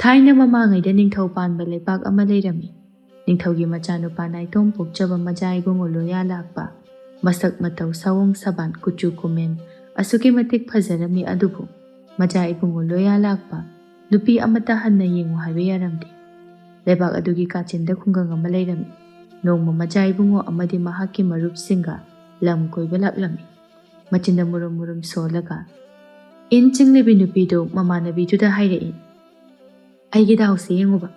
ꯊꯥꯏꯅ ꯃꯃꯥꯡꯉꯩꯗ ꯅꯤꯡꯊꯧ ꯄꯥꯟꯕ ꯂꯩꯕꯥꯛ ꯑꯃ ꯂꯩꯔꯝꯃꯤ꯫ ꯅꯤꯡꯊꯧꯒꯤ ꯃꯆꯥꯅꯨꯄꯥ ꯅꯥꯏꯇꯣꯝ ꯄꯣꯛꯆꯕ ꯃꯆꯥ ꯏꯕꯨꯡꯉꯣ ꯂꯣꯌꯥ ꯂꯥꯛꯄ, ꯃꯁꯛ ꯃꯇꯧ ꯁꯥꯑꯣꯡ ꯁꯕꯥꯟ ꯀꯨꯆꯨ ꯀꯨꯃꯦꯟ ꯑꯁꯨꯛꯀꯤ ꯃꯇꯤꯛ ꯐꯖꯔꯝꯃꯤ ꯑꯗꯨꯕꯨ ꯃꯆꯥ ꯏꯕꯨꯡꯉꯣ ꯂꯣꯌꯥ ꯂꯥꯛꯄ ꯅꯨꯄꯤ ꯑꯃꯠꯇ ꯍꯟꯅ ꯌꯦꯡꯉꯨ ꯍꯥꯏꯕ ꯌꯥꯔꯝꯗꯦ꯫ ꯂꯩꯕꯥꯛ ꯑꯗꯨꯒꯤ ꯀꯥꯆꯤꯟꯗ ꯈꯨꯡꯒꯪ ꯑꯃ ꯂꯩꯔꯝꯃꯤ꯫ ꯅꯣꯡꯃ ꯃꯆꯥ ꯏꯕꯨꯡꯉꯣ ꯑꯃꯗꯤ ꯃꯍꯥꯛꯀꯤ ꯃꯔꯨꯞꯁꯤꯡꯒ ꯂꯝ ꯀꯣꯏꯕ ꯂꯥꯛꯂꯝꯃꯤ꯫ ꯃꯆꯤꯟꯗ ꯃꯨꯔꯨꯝ ꯃꯨꯔꯨꯝ ꯁꯣꯜꯂꯒ ꯏꯟ ꯆꯤꯡꯂꯤꯕꯤ ꯅꯨꯄꯤꯗꯨ ꯃꯃꯥꯟꯅꯕꯤꯗꯨꯗ ꯍꯥꯏꯔꯛꯏ, "ꯑꯩꯒꯤ ꯗꯥꯎꯁꯦ ꯌꯦꯡꯉꯨꯕ,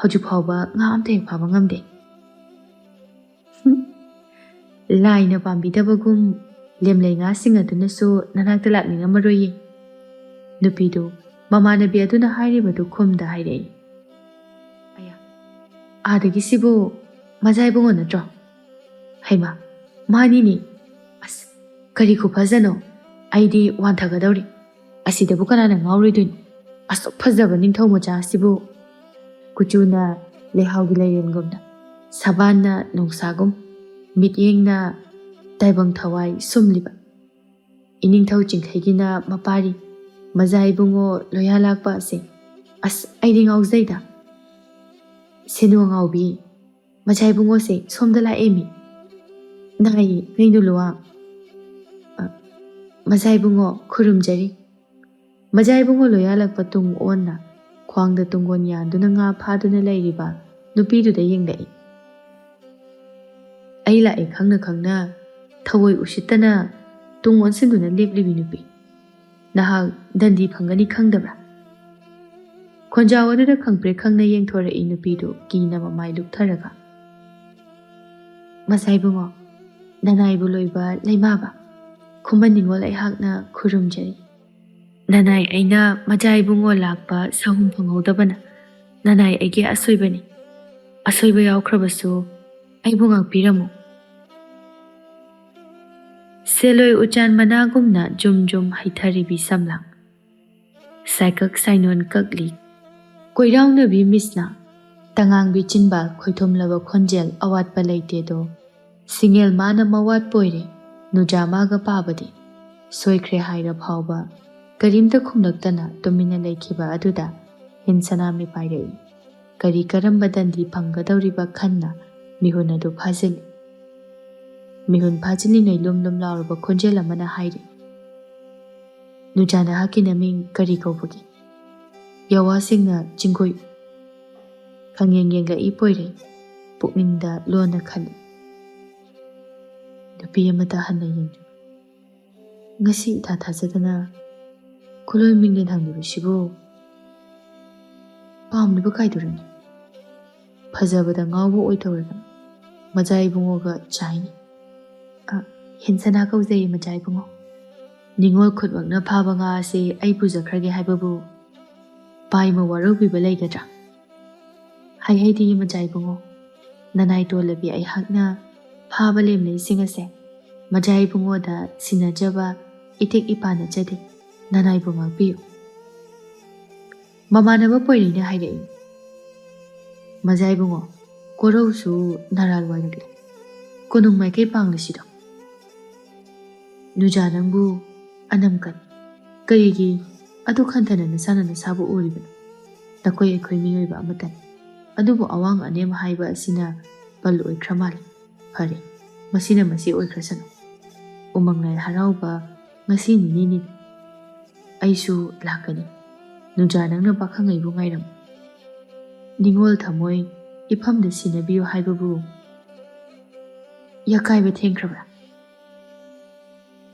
ꯍꯧꯖꯤꯛ ꯐꯥꯎꯕ ꯉꯥ ꯑꯝꯇ ꯍꯦꯛ ꯐꯥꯕ ꯉꯝꯗꯦ"꯫ ꯂꯥꯏꯅ ꯄꯥꯝꯕꯤꯗꯕꯒꯨꯝ ꯂꯦꯝꯂꯩ ꯉꯥꯁꯤꯡ ꯑꯗꯨꯅꯁꯨ ꯅꯅꯥꯛꯇ ꯂꯥꯛꯅꯤꯡꯉꯝꯃꯔꯣꯏꯌꯦ꯫ ꯅꯨꯄꯤꯗꯨ ꯃꯃꯥꯟꯅꯕꯤ ꯑꯗꯨꯅ ꯍꯥꯏꯔꯤꯕꯗꯨ ꯈꯨꯝꯗ ꯍꯥꯏꯔꯛꯏ, "ꯑꯌꯥ, ꯑꯥꯗꯒꯤꯁꯤꯕꯨ ꯃꯆꯥ ꯏꯕꯨꯡꯉꯣ ꯅꯠꯇ꯭ꯔꯣ? ꯍꯩꯃꯥ, ꯃꯥꯅꯤꯅꯦ! ꯑꯁ, ꯀꯔꯤ ꯈꯨꯐꯖꯅꯣ! ꯑꯩꯗꯤ ꯋꯥꯟꯊꯒꯗꯧꯔꯤ꯫ ꯑꯁꯤꯗꯕꯨ ꯀꯅꯥꯅ ꯉꯥꯎꯔꯣꯏꯗꯣꯏꯅꯣ? ꯑꯁꯨꯛ ꯐꯖꯕ ꯅꯤꯡꯊꯧ ꯃꯆꯥꯁꯤꯕꯨ! ꯀꯨꯆꯨꯅ ꯂꯩꯍꯥꯎꯒꯤ ꯂꯩꯔꯦꯟꯒꯨꯝꯅ, ꯁꯕꯥꯟꯅ ꯅꯣꯡꯁꯥꯒꯨꯝ, ꯃꯤꯠꯌꯦꯡꯅ ꯇꯥꯏꯕꯪ ꯊꯋꯥꯏ ꯁꯨꯝꯂꯤꯕ, ꯏꯅꯤꯡꯊꯧ ꯆꯤꯡꯈꯩꯒꯤꯅ ꯃꯄꯥꯔꯤ ꯃꯆꯥ ꯏꯕꯨꯡꯉꯣ ꯂꯣꯌꯥ ꯂꯥꯛꯄ ꯑꯁꯦ! ꯑꯁ, ꯑꯩꯗꯤ ꯉꯥꯎꯖꯩꯗ! ꯁꯦꯅꯨ ꯑꯉꯥꯎꯕꯤ, ꯃꯆꯥ ꯏꯕꯨꯡꯉꯣꯁꯦ ꯁꯣꯝꯗ ꯂꯥꯛꯑꯦꯃꯤ! ꯅꯥꯏ ꯉꯩꯅꯨ ꯂꯨꯋꯥꯡ, ꯃꯆꯥ ꯏꯕꯨꯡꯉꯣ ꯈꯨꯔꯨꯝꯖꯔꯤ"꯫ ꯃꯆꯥ ꯏꯕꯨꯡꯉꯣ ꯂꯣꯌꯥ ꯂꯥꯛꯄ ꯇꯨꯡ ꯑꯣꯟꯅ ꯈ꯭ꯋꯥꯡꯗ ꯇꯨꯡꯒꯣꯟ ꯌꯥꯟꯗꯨꯅ ꯉꯥ ꯐꯥꯗꯨꯅ ꯂꯩꯔꯤꯕ ꯅꯨꯄꯤꯗꯨꯗ ꯌꯦꯡꯂꯛꯏ꯫ ꯑꯩ ꯂꯥꯛꯑꯦ ꯈꯪꯅ ꯈꯪꯅ ꯊꯑꯣꯏ ꯎꯁꯤꯠꯇꯅ ꯇꯨꯡ ꯑꯣꯟꯁꯤꯟꯗꯨꯅ ꯂꯦꯞꯂꯤꯕꯤ ꯅꯨꯄꯤ, ꯅꯍꯥꯛ ꯗꯟꯗꯤ ꯐꯪꯒꯅꯤ ꯈꯪꯗꯕ꯭ꯔꯥ? ꯈꯣꯟꯖꯥꯎ ꯑꯗꯨꯗ ꯈꯪꯄ꯭ꯔꯦꯛ ꯈꯪꯅ ꯌꯦꯡꯊꯣꯔꯛꯏ ꯅꯨꯄꯤꯗꯨ ꯀꯤꯅ ꯃꯃꯥꯏ ꯂꯨꯞꯊꯔꯒ, "ꯃꯆꯥ ꯏꯕꯨꯡꯉꯣ, ꯅꯅꯥꯏꯕꯨ ꯂꯣꯏꯕ ꯂꯩꯃꯥꯕ, ꯈꯨꯃꯟ ꯅꯤꯡꯉꯣꯜ ꯑꯩꯍꯥꯛꯅ ꯈꯨꯔꯨꯝꯖꯔꯤ꯫ ꯅꯅꯥꯏ ꯑꯩꯅ ꯃꯆꯥ ꯏꯕꯨꯡꯉꯣ ꯂꯥꯛꯄ ꯁꯍꯨꯝ ꯐꯪꯍꯧꯗꯕꯅ ꯅꯅꯥꯏ ꯑꯩꯒꯤ ꯑꯁꯣꯏꯕꯅꯤ꯫ ꯑꯁꯣꯏꯕ ꯌꯥꯎꯈ꯭ꯔꯕꯁꯨ ꯑꯩꯕꯨ ꯉꯥꯛꯄꯤꯔꯝꯃꯨ"꯫ ꯁꯦꯂꯣꯏ ꯎꯆꯥꯟ ꯃꯅꯥꯒꯨꯝꯅ ꯖꯨꯝ ꯖꯨꯝ ꯍꯩꯊꯔꯤꯕꯤ ꯁꯝꯂꯥꯡ, ꯁꯥꯏꯀꯛ ꯁꯥꯏꯅꯣꯟ ꯀꯛꯂꯤ ꯀꯣꯏꯔꯥꯎꯅꯕꯤ ꯃꯤꯁꯅꯥ, ꯇꯉꯥꯡꯕꯤ ꯆꯤꯟꯕꯥꯜ ꯈꯣꯏꯊꯨꯝꯂꯕ ꯈꯣꯟꯖꯦꯜ ꯑꯋꯥꯠꯄ ꯂꯩꯇꯦꯗꯣ, ꯁꯤꯡꯉꯦꯜ ꯃꯥꯅ ꯃꯋꯥꯠꯄ ꯑꯣꯏꯔꯦ ꯅꯨꯖꯥ ꯃꯥꯒ ꯄꯥꯕꯗꯤ, ꯁꯣꯏꯈ꯭ꯔꯦ ꯍꯥꯏꯔ ꯐꯥꯎꯕ ꯀꯔꯤꯝꯇ ꯈꯨꯝꯂꯛꯇꯅ ꯇꯨꯃꯤꯟꯅ ꯂꯩꯈꯤꯕ ꯑꯗꯨꯗ ꯍꯤꯟ ꯁꯅꯥꯃꯤ ꯄꯥꯏꯔꯛꯏ꯫ ꯀꯔꯤ ꯀꯔꯝꯕ ꯗꯟꯗꯤ ꯐꯪꯒꯗꯧꯔꯤꯕ ꯈꯟꯅ ꯃꯤꯍꯨꯟ ꯑꯗꯨ ꯐꯥꯖꯤꯜꯂꯤ꯫ ꯃꯤꯍꯨꯟ ꯐꯥꯖꯤꯜꯂꯤꯉꯩ ꯂꯨꯝ ꯂꯨꯝ ꯂꯥꯎꯔꯕ ꯈꯣꯟꯖꯦꯜ ꯑꯃꯅ ꯍꯥꯏꯔꯤ, "ꯅꯨꯖꯥ ꯅꯍꯥꯛꯀꯤ ꯅꯃꯤꯡ ꯀꯔꯤ ꯀꯧꯕꯒꯦ"꯫ ꯌꯥꯋꯥꯁꯤꯡꯅ ꯆꯤꯡꯒꯣꯏ ꯈꯪꯌꯦꯡ ꯌꯦꯡꯂꯛꯏ ꯄꯣꯏꯔꯩ, ꯄꯨꯛꯅꯤꯡꯗ ꯂꯣꯟꯅ ꯈꯜꯂꯤ, ꯅꯨꯄꯤ ꯑꯃꯇ ꯍꯟꯅ ꯌꯦꯡꯗ꯭ꯔꯤ, ꯉꯁꯤ ꯏꯊꯥ ꯊꯥꯖꯗꯅ ꯈꯨꯂꯣꯏ ꯃꯤꯡꯂꯦꯟ ꯍꯪꯂꯤꯕꯁꯤꯕꯨ ꯄꯥꯝꯂꯤꯕ ꯀꯥꯏꯗꯨꯔꯅꯤ? ꯐꯖꯕꯗ ꯉꯥꯎꯕ ꯑꯣꯏꯊꯧꯔꯗꯅ ꯃꯆꯥ ꯏꯕꯨꯡꯉꯣꯒ ꯆꯥꯏꯅꯤ꯫ ꯍꯤꯟꯁꯅꯥ ꯀꯧꯖꯩ ꯃꯆꯥ ꯏꯕꯨꯡꯉꯣ꯫ ꯅꯤꯡꯉꯣꯜ ꯈꯨꯠꯃꯛꯅ ꯐꯥꯕ ꯉꯥ ꯑꯁꯤ ꯑꯩ ꯄꯨꯖꯈ꯭ꯔꯒꯦ ꯍꯥꯏꯕꯕꯨ ꯄꯥꯏꯃ ꯋꯥꯔꯧꯕꯤꯕ ꯂꯩꯒꯗ꯭ꯔꯥ? ꯍꯥꯏꯍꯩꯗꯤ ꯃꯆꯥ ꯏꯕꯨꯡꯉꯣ, ꯅꯅꯥꯏ ꯇꯣꯜꯂꯕꯤ ꯑꯩꯍꯥꯛꯅ ꯐꯥꯕ ꯂꯦꯝꯂꯩꯁꯤꯡ ꯑꯁꯦ ꯃꯆꯥ ꯏꯕꯨꯡꯉꯣꯗ ꯁꯤꯟꯅꯖꯕ ꯏꯇꯤꯛ ꯏꯄꯥ ꯅꯠꯆꯗꯦ, ꯅꯅꯥꯏꯕꯨ ꯉꯥꯛꯄꯤꯌꯨ"꯫ ꯃꯃꯥꯟꯅꯕ ꯄꯣꯏꯔꯩꯅ ꯍꯥꯏꯔꯛꯏ, "ꯃꯆꯥ ꯏꯕꯨꯡꯉꯣ, ꯀꯣꯔꯧꯁꯨ ꯅꯔꯥꯜ ꯋꯥꯏꯔꯛꯂꯦ, ꯀꯣꯅꯨꯡ ꯃꯥꯏꯀꯩ ꯄꯥꯡꯂꯁꯤꯗꯣ꯫ ꯅꯨꯖꯥ ꯅꯪꯕꯨ ꯑꯅꯝ ꯀꯟ, ꯀꯔꯤꯒꯤ ꯑꯗꯨꯛ ꯍꯟꯊꯅ ꯅꯁꯥꯅ ꯅꯁꯥꯕꯨ ꯎꯔꯤꯕꯅꯣ? ꯅꯈꯣꯏ ꯑꯩꯈꯣꯏ ꯃꯤꯑꯣꯏꯕ ꯑꯃꯇꯅꯤ, ꯑꯗꯨꯕꯨ ꯑꯋꯥꯡ ꯑꯅꯦꯝ ꯍꯥꯏꯕ ꯑꯁꯤꯅ ꯄꯜ ꯑꯣꯏꯈ꯭ꯔ ꯃꯥꯜꯂꯦ꯫ ꯐꯔꯦ, ꯃꯁꯤꯅ ꯃꯁꯤ ꯑꯣꯏꯈ꯭ꯔꯁꯅꯨ꯫ ꯎꯃꯪ ꯂꯥꯏ ꯍꯔꯥꯎꯕ ꯉꯁꯤ ꯅꯤꯅꯤꯅꯤ, ꯑꯩꯁꯨ ꯂꯥꯛꯀꯅꯤ꯫ ꯅꯨꯖꯥ ꯅꯪꯅ ꯄꯥꯈꯪꯉꯩꯕꯨ ꯉꯥꯏꯔꯝꯃꯨ꯫ ꯅꯤꯡꯉꯣꯜ ꯊꯃꯣꯏ ꯏꯐꯝꯗ ꯁꯤꯟꯅꯕꯤꯌꯨ ꯍꯥꯏꯕꯕꯨ ꯌꯥꯀꯥꯏꯕ ꯊꯦꯡꯈ꯭ꯔꯕ꯭ꯔꯥ?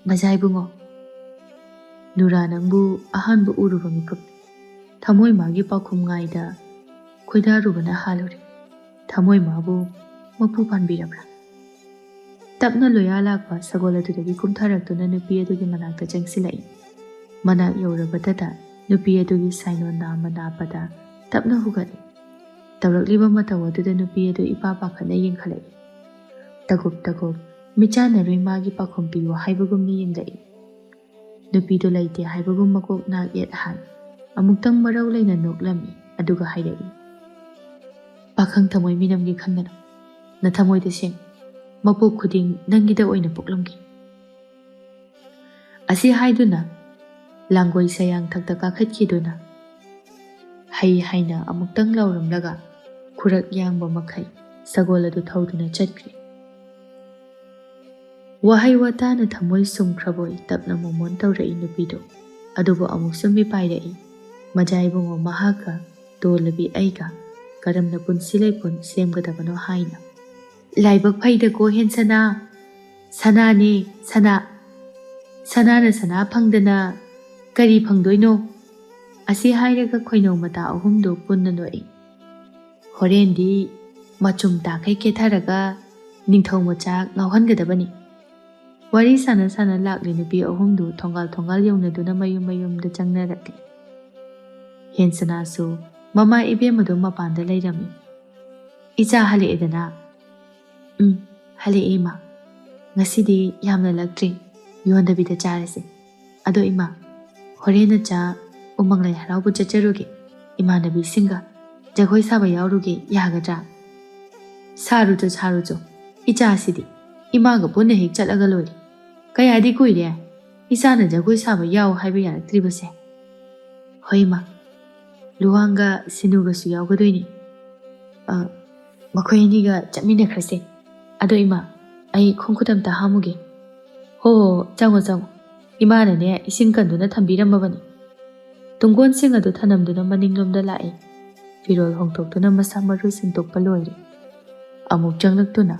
ꯃꯆꯥ ꯏꯕꯨꯡꯉꯣ, ꯅꯨꯔꯥ ꯅꯪꯕꯨ ꯑꯍꯥꯟꯕ ꯎꯔꯨꯕ ꯃꯤꯀꯨꯞ ꯊꯃꯣꯏ ꯃꯥꯒꯤ ꯄꯥꯎꯈꯨꯝ ꯉꯥꯏꯗ ꯈꯣꯏꯗꯥꯔꯨꯕꯅ ꯍꯥꯜꯂꯨꯔꯦ꯫ ꯊꯃꯣꯏ ꯃꯥꯕꯨ ꯃꯄꯨ ꯄꯥꯟꯕꯤꯔꯕ꯭ꯔꯥ?" ꯇꯞꯅ ꯂꯣꯌꯥ ꯂꯥꯛꯄ ꯁꯒꯣꯜ ꯑꯗꯨꯗꯒꯤ ꯀꯨꯝꯊꯔꯛꯇꯨꯅ ꯅꯨꯄꯤ ꯑꯗꯨꯒꯤ ꯃꯅꯥꯛꯇ ꯆꯪꯁꯤꯜꯂꯛꯏ꯫ ꯃꯅꯥꯛ ꯌꯧꯔꯕꯗꯇ ꯅꯨꯄꯤ ꯑꯗꯨꯒꯤ ꯁꯥꯏꯅꯣꯟ ꯅꯥꯝꯃ ꯅꯥꯞꯄꯗ ꯇꯞꯅ ꯍꯨꯒꯠꯂꯤ꯫ ꯇꯧꯔꯛꯂꯤꯕ ꯃꯇꯧ ꯑꯗꯨꯗ ꯅꯨꯄꯤ ꯑꯗꯨ ꯏꯄꯥ ꯄꯥꯈꯠꯅ ꯌꯦꯡꯈꯠꯂꯛꯏ꯫ ꯇꯒꯨꯞ ꯇꯒꯨꯞ ꯃꯤꯆꯥꯟꯅꯔꯣꯏ ꯃꯥꯒꯤ ꯄꯥꯈꯨꯝ ꯄꯤꯌꯨ ꯍꯥꯏꯕꯒꯨꯝꯅ ꯌꯦꯡꯂꯛꯏ꯫ ꯅꯨꯄꯤꯗꯨ ꯂꯩꯇꯦ ꯍꯥꯏꯕꯒꯨꯝ ꯃꯀꯣꯛ ꯅꯥꯛ ꯌꯦꯠ ꯍꯥꯟ ꯑꯃꯨꯛꯇꯪ ꯃꯔꯧ ꯂꯩꯅ ꯅꯣꯛꯂꯝꯃꯤ, ꯑꯗꯨꯒ ꯍꯥꯏꯔꯛꯏ, "ꯄꯥꯈꯪ ꯊꯃꯣꯏ ꯃꯤꯅꯝꯒꯤ ꯈꯟꯒꯅꯨ, ꯅꯊꯃꯣꯏꯗ ꯁꯦꯡ, ꯃꯄꯣꯛ ꯈꯨꯗꯤꯡ ꯅꯪꯒꯤꯗ ꯑꯣꯏꯅ ꯄꯣꯛꯂꯝꯈꯤ"꯫ ꯑꯁꯤ ꯍꯥꯏꯗꯨꯅ ꯂꯥꯡꯒꯣꯏ ꯁꯌꯥꯡ ꯊꯛꯇ ꯀꯥꯈꯠꯈꯤꯗꯨꯅ ꯍꯩ ꯍꯥꯏꯅ ꯑꯃꯨꯛꯇꯪ ꯂꯥꯎꯔꯝꯂꯒ ꯈꯨꯔꯛ ꯌꯥꯡꯕ ꯃꯈꯩ ꯁꯒꯣꯜ ꯑꯗꯨ ꯊꯧꯗꯨꯅ ꯆꯠꯈ꯭ꯔꯦ꯫ ꯋꯥꯍꯩ ꯋꯥꯇꯥꯅ ꯊꯃꯣꯏ ꯁꯨꯝꯈ꯭ꯔꯕꯣꯏ ꯇꯞꯅ ꯃꯣꯃꯣꯟ ꯇꯧꯔꯛꯏ ꯅꯨꯄꯤꯗꯨ, ꯑꯗꯨꯕꯨ ꯑꯃꯨꯛꯁꯨ ꯃꯤꯄꯥꯏꯔꯛꯏ꯫ ꯃꯖꯥ ꯏꯕꯨꯡꯉꯣ ꯃꯍꯥꯛꯀ ꯇꯣꯜꯂꯕꯤ ꯑꯩꯒ ꯀꯔꯝꯅ ꯄꯨꯟꯁꯤ ꯂꯩꯄꯨꯟ ꯁꯦꯝꯒꯗꯕꯅꯣ ꯍꯥꯏꯅ꯫ ꯂꯥꯏꯕꯛ ꯐꯩꯗꯀꯣ ꯍꯦꯟꯁꯅꯥ, ꯁꯅꯥꯅꯦ ꯁꯅꯥ, ꯁꯅꯥꯅ ꯁꯅꯥ ꯐꯪꯗꯅ ꯀꯔꯤ ꯐꯪꯗꯣꯏꯅꯣ? ꯑꯁꯤ ꯍꯥꯏꯔꯒ ꯈꯣꯏꯅꯧ ꯃꯇꯥ ꯑꯍꯨꯝꯗꯨ ꯄꯨꯟꯅ ꯅꯣꯛꯏ꯫ ꯍꯣꯔꯦꯟꯗꯤ ꯃꯆꯨꯝ ꯇꯥꯈꯩ ꯀꯦꯊꯔꯒ ꯅꯤꯡꯊꯧ ꯃꯆꯥ ꯉꯥꯎꯍꯟꯒꯗꯕꯅꯤ꯫ ꯋꯥꯔꯤ ꯁꯥꯟꯅ ꯁꯥꯟꯅ ꯂꯥꯛꯂꯤ ꯅꯨꯄꯤ ꯑꯍꯨꯝꯗꯨ ꯊꯣꯡꯒꯥꯜ ꯊꯣꯡꯒꯥꯜ ꯌꯧꯅꯗꯨꯅ ꯃꯌꯨꯝ ꯃꯌꯨꯝꯗ ꯆꯪꯅꯔꯛꯂꯤ꯫ ꯍꯦꯟꯁꯅꯥꯁꯨ ꯃꯃꯥ ꯏꯕꯦꯝꯃꯗꯨ ꯃꯄꯥꯟꯗ ꯂꯩꯔꯝꯃꯤ꯫ ꯏꯆꯥ ꯍꯜꯂꯛꯑꯦꯗꯅ? ꯍꯜꯂꯛꯑꯦ ꯏꯃꯥ꯫ ꯉꯁꯤꯗꯤ ꯌꯥꯝꯅ ꯂꯛꯇ꯭ꯔꯤ, ꯌꯣꯟꯗꯕꯤꯗ ꯆꯥꯔꯁꯦ꯫ ꯑꯗꯣ ꯏꯃꯥ, ꯍꯣꯔꯦꯟꯅ ꯆꯥ ꯎꯃꯪ ꯂꯥꯏ ꯍꯔꯥꯎꯕ ꯆꯠꯆꯔꯨꯒꯦ, ꯏꯃꯥꯟꯅꯕꯤꯁꯤꯡꯒ ꯖꯒꯣꯏ ꯁꯥꯕ ꯌꯥꯎꯔꯨꯒꯦ, ꯌꯥꯒꯗ꯭ꯔꯥ? ꯁꯥꯔꯨꯆꯣ ꯁꯥꯔꯨꯆꯣ, ꯏꯆꯥꯁꯤꯗꯤ ꯏꯃꯥꯒ ꯄꯨꯟꯅ ꯍꯦꯛ ꯆꯠꯂꯒ ꯂꯣꯏꯔꯦ꯫ ꯀꯌꯥꯗꯤ ꯀꯨꯏꯔꯦ ꯏꯆꯥꯅ ꯖꯒꯣꯏ ꯁꯥꯕ ꯌꯥꯎ ꯍꯥꯏꯕ ꯌꯥꯔꯛꯇ꯭ꯔꯤꯕꯁꯦ꯫ ꯍꯣꯏ ꯏꯃꯥ, ꯂꯨꯋꯥꯡꯒ ꯁꯤꯅꯨꯒꯁꯨ ꯌꯥꯎꯒꯗꯣꯏꯅꯤ꯫ ꯃꯈꯣꯏ ꯑꯅꯤꯒ ꯆꯠꯃꯤꯟꯅꯈ꯭ꯔꯁꯦ꯫ ꯑꯗꯣ ꯏꯃꯥ, ꯑꯩ ꯈꯣꯡꯈꯨꯠ ꯑꯝꯇ ꯍꯥꯝꯃꯨꯒꯦ꯫ ꯍꯣ ꯆꯪꯉꯣ ꯆꯪꯉꯣ, ꯏꯃꯥꯅꯅꯦ ꯏꯁꯤꯡ ꯀꯟꯗꯨꯅ ꯊꯝꯕꯤꯔꯝꯃꯕꯅꯤ꯫ ꯇꯨꯡꯒꯣꯟꯁꯤꯡ ꯑꯗꯨ ꯊꯅꯝꯗꯨꯅ ꯃꯅꯤꯡꯂꯣꯝꯗ ꯂꯥꯛꯏ꯫ ꯐꯤꯔꯣꯜ ꯍꯣꯡꯗꯣꯛꯇꯨꯅ ꯃꯁꯥ ꯃꯔꯨ ꯁꯦꯡꯗꯣꯛꯄ ꯂꯣꯏꯔꯦ꯫ ꯑꯃꯨꯛ ꯆꯪꯂꯛꯇꯨꯅ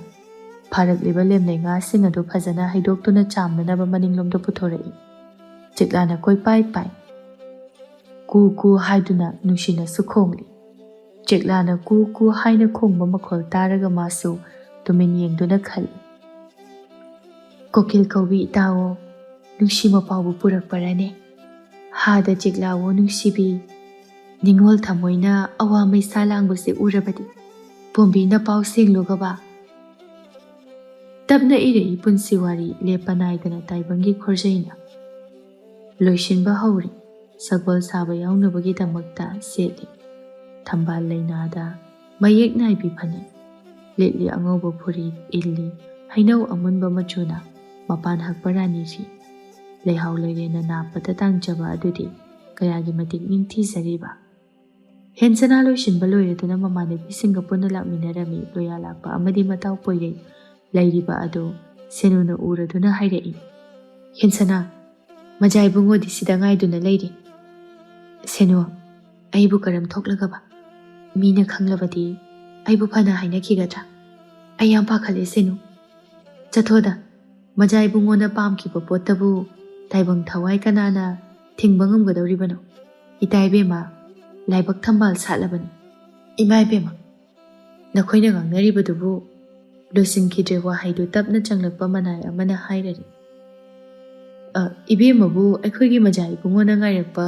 ꯐꯥꯔꯛꯂꯤꯕ ꯂꯦꯝꯂꯩ ꯉꯥꯁꯤꯡ ꯑꯗꯨ ꯐꯖꯅ ꯍꯩꯗꯣꯛꯇꯨꯅ ꯆꯥꯝꯅꯅꯕ ꯃꯅꯤꯡꯂꯣꯝꯗ ꯄꯨꯊꯣꯔꯛꯏ꯫ ꯆꯤꯛꯂꯥꯅ ꯀꯣꯏꯄꯥꯏ ꯄꯥꯏ, ꯀꯨ ꯀꯨ ꯍꯥꯏꯗꯨꯅ ꯅꯨꯡꯁꯤꯅꯁꯨ ꯈꯣꯡꯂꯤ꯫ ꯆꯤꯛꯂꯥꯅ ꯀꯨ ꯀꯨ ꯍꯥꯏꯅ ꯈꯣꯡꯕ ꯃꯈꯣꯜ ꯇꯥꯔꯒ ꯃꯥꯁꯨ ꯇꯨꯃꯤꯟ ꯌꯦꯡꯗꯨꯅ ꯈꯜꯂꯤ꯫ ꯀꯣꯀꯤꯜ ꯀꯧꯕꯤ ꯏꯇꯥꯋꯣ, ꯅꯨꯡꯁꯤ ꯃꯄꯥꯎꯕꯨ ꯄꯨꯔꯛꯄꯔꯅꯦ? ꯍꯥꯗ ꯆꯤꯛꯂꯥꯋꯣ ꯅꯨꯡꯁꯤꯕꯤ, ꯅꯤꯡꯉꯣꯜ ꯊꯃꯣꯏꯅ ꯑꯋꯥ ꯃꯩꯁꯥ ꯂꯥꯡꯕꯁꯦ ꯎꯔꯕꯗꯤ ꯄꯣꯝꯕꯤꯅ ꯄꯥꯎ ꯁꯦꯡꯂꯨꯒꯕ꯫ ꯇꯞꯅ ꯏꯔꯛꯏ ꯄꯨꯟꯁꯤ ꯋꯥꯔꯤ ꯂꯦꯞꯄ ꯅꯥꯏꯗꯅ ꯇꯥꯏꯕꯪꯒꯤ ꯈꯣꯔꯖꯩꯅ꯫ ꯂꯣꯏꯁꯤꯟꯕ ꯍꯧꯔꯤ꯫ ꯁꯒꯣꯜ ꯁꯥꯕ ꯌꯥꯎꯅꯕꯒꯤꯗꯃꯛꯇ ꯁꯦꯠꯂꯤ ꯊꯝꯕꯥꯜ ꯂꯩꯅꯥꯗ ꯃꯌꯦꯛ ꯅꯥꯏꯕꯤ ꯐꯅꯦꯛ, ꯂꯤꯠꯂꯤ ꯑꯉꯧꯕ ꯐꯨꯔꯤꯠ, ꯏꯜꯂꯤ ꯍꯩꯅꯧ ꯑꯃꯨꯟꯕ ꯃꯆꯨꯅ ꯃꯄꯥꯟ ꯍꯛꯄ ꯔꯥꯅꯤ ꯐꯤ꯫ ꯂꯩꯍꯥꯎ ꯂꯩꯔꯦꯅ ꯅꯥꯞꯄꯗ ꯇꯥꯡꯖꯕ ꯑꯗꯨꯗꯤ ꯀꯌꯥꯒꯤ ꯃꯇꯤꯛ ꯅꯤꯡꯊꯤꯖꯔꯤꯕ꯫ ꯍꯦꯟꯁꯅꯥ ꯂꯣꯏꯁꯤꯟꯕ ꯂꯣꯏꯔꯗꯨꯅ ꯃꯃꯥꯟꯅꯕꯤꯁꯤꯡꯒ ꯄꯨꯟꯅ ꯂꯥꯛꯃꯤꯟꯅꯔꯝꯃꯤ꯫ ꯂꯣꯌꯥ ꯂꯥꯛꯄ ꯑꯃꯗꯤ ꯃꯇꯥꯎ ꯄꯣꯏꯔꯩ ꯂꯩꯔꯤꯕ ꯑꯗꯨ ꯁꯦꯅꯨꯅ ꯎꯔꯗꯨꯅ ꯍꯥꯏꯔꯛꯏ꯫ ꯍꯦꯟꯁꯅꯥ, ꯃꯖꯥ ꯏꯕꯨꯡꯉꯣꯗꯤ ꯁꯤꯗ ꯉꯥꯏꯗꯨꯅ ꯂꯩꯔꯤ꯫ ꯁꯦꯅꯨ, ꯑꯩꯕꯨ ꯀꯔꯝ ꯊꯣꯛꯂꯒꯕ? ꯃꯤꯅ ꯈꯪꯂꯕꯗꯤ ꯑꯩꯕꯨ ꯐꯅ ꯍꯥꯏꯅꯈꯤꯒꯗ꯭ꯔꯥ? ꯑꯩ ꯌꯥꯝ ꯄꯥꯈꯠꯂꯦ ꯁꯦꯅꯨ꯫ ꯆꯠꯊꯣꯗ, ꯃꯖꯥ ꯏꯕꯨꯡꯉꯣꯅ ꯄꯥꯝꯈꯤꯕ ꯄꯣꯠꯇꯕꯨ ꯇꯥꯏꯕꯪ ꯊꯋꯥꯏ ꯀꯅꯥꯅ ꯊꯤꯡꯕ ꯉꯝꯒꯗꯧꯔꯤꯕꯅꯣ? ꯏꯇꯥ ꯏꯕꯦꯝꯃ, ꯂꯥꯏꯕꯛ ꯊꯝꯕꯥꯜ ꯁꯥꯠꯂꯕꯅꯤ꯫ ꯏꯃꯥ ꯏꯕꯦꯝꯃ, ꯅꯈꯣꯏꯅ ꯉꯥꯡꯅꯔꯤꯕꯗꯨꯕꯨ ꯂꯣꯏꯁꯤꯟꯈꯤꯗ꯭ꯔꯦ ꯋꯥꯍꯩꯗꯨ ꯇꯞꯅ ꯆꯪꯂꯛꯄ ꯃꯅꯥꯏ ꯑꯃꯅ ꯍꯥꯏꯔꯔꯤ꯫ ꯏꯕꯦꯝꯃꯕꯨ ꯑꯩꯈꯣꯏꯒꯤ ꯃꯖꯥ ꯏꯕꯨꯡꯉꯣꯅ ꯉꯥꯏꯔꯛꯄ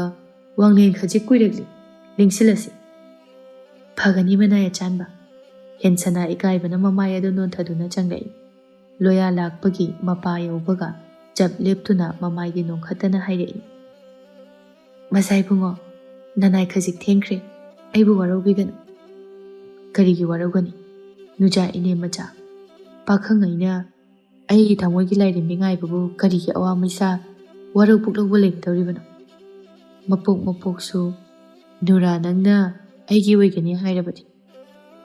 ꯋꯥꯡꯂꯦꯟ ꯈꯖꯤꯛ ꯀꯨꯏꯔꯛꯂꯤ, ꯂꯦꯡꯁꯤꯜꯂꯁꯤ꯫ ꯐꯒꯅꯤ ꯃꯅꯥꯏ ꯑꯆꯥꯟꯕ꯫ ꯍꯦꯟꯁꯅꯥ ꯏꯀꯥꯏꯕꯅ ꯃꯃꯥꯏ ꯑꯗꯨ ꯅꯣꯟꯊꯗꯨꯅ ꯆꯪꯂꯛꯏ꯫ ꯂꯣꯌꯥ ꯂꯥꯛꯄꯒꯤ ꯃꯄꯥ ꯌꯧꯕꯒ ꯆꯞ ꯂꯦꯞꯇꯨꯅ ꯃꯃꯥꯏꯗꯤ ꯅꯣꯡꯈꯠꯇꯅ ꯍꯥꯏꯔꯛꯏ꯫ ꯃꯖꯥ ꯏꯕꯨꯡꯉꯣ, ꯅꯅꯥꯏ ꯈꯖꯤꯛ ꯊꯦꯡꯈ꯭ꯔꯦ, ꯑꯩꯕꯨ ꯋꯥꯔꯧꯕꯤꯒꯅꯨ꯫ ꯀꯔꯤꯒꯤ ꯋꯥꯔꯧꯒꯅꯤ? ꯅꯨꯖꯥ ꯏꯅꯦ ꯃꯆꯥ, ꯄꯥꯈꯪ ꯑꯩꯅ ꯑꯩꯒꯤ ꯊꯃꯣꯏꯒꯤ ꯂꯥꯏꯔꯦꯝꯕꯤ ꯉꯥꯏꯕꯕꯨ ꯀꯔꯤꯒꯤ ꯑꯋꯥ ꯃꯩꯁꯥ ꯋꯥꯔꯧ ꯄꯨꯛꯂꯧꯕ ꯂꯩꯒꯗꯧꯔꯤꯕꯅꯣ? ꯃꯄꯣꯛ ꯃꯄꯣꯛꯁꯨ ꯅꯨꯔꯥ ꯅꯪꯅ ꯑꯩꯒꯤ ꯑꯣꯏꯒꯅꯤ ꯍꯥꯏꯔꯕꯗꯤ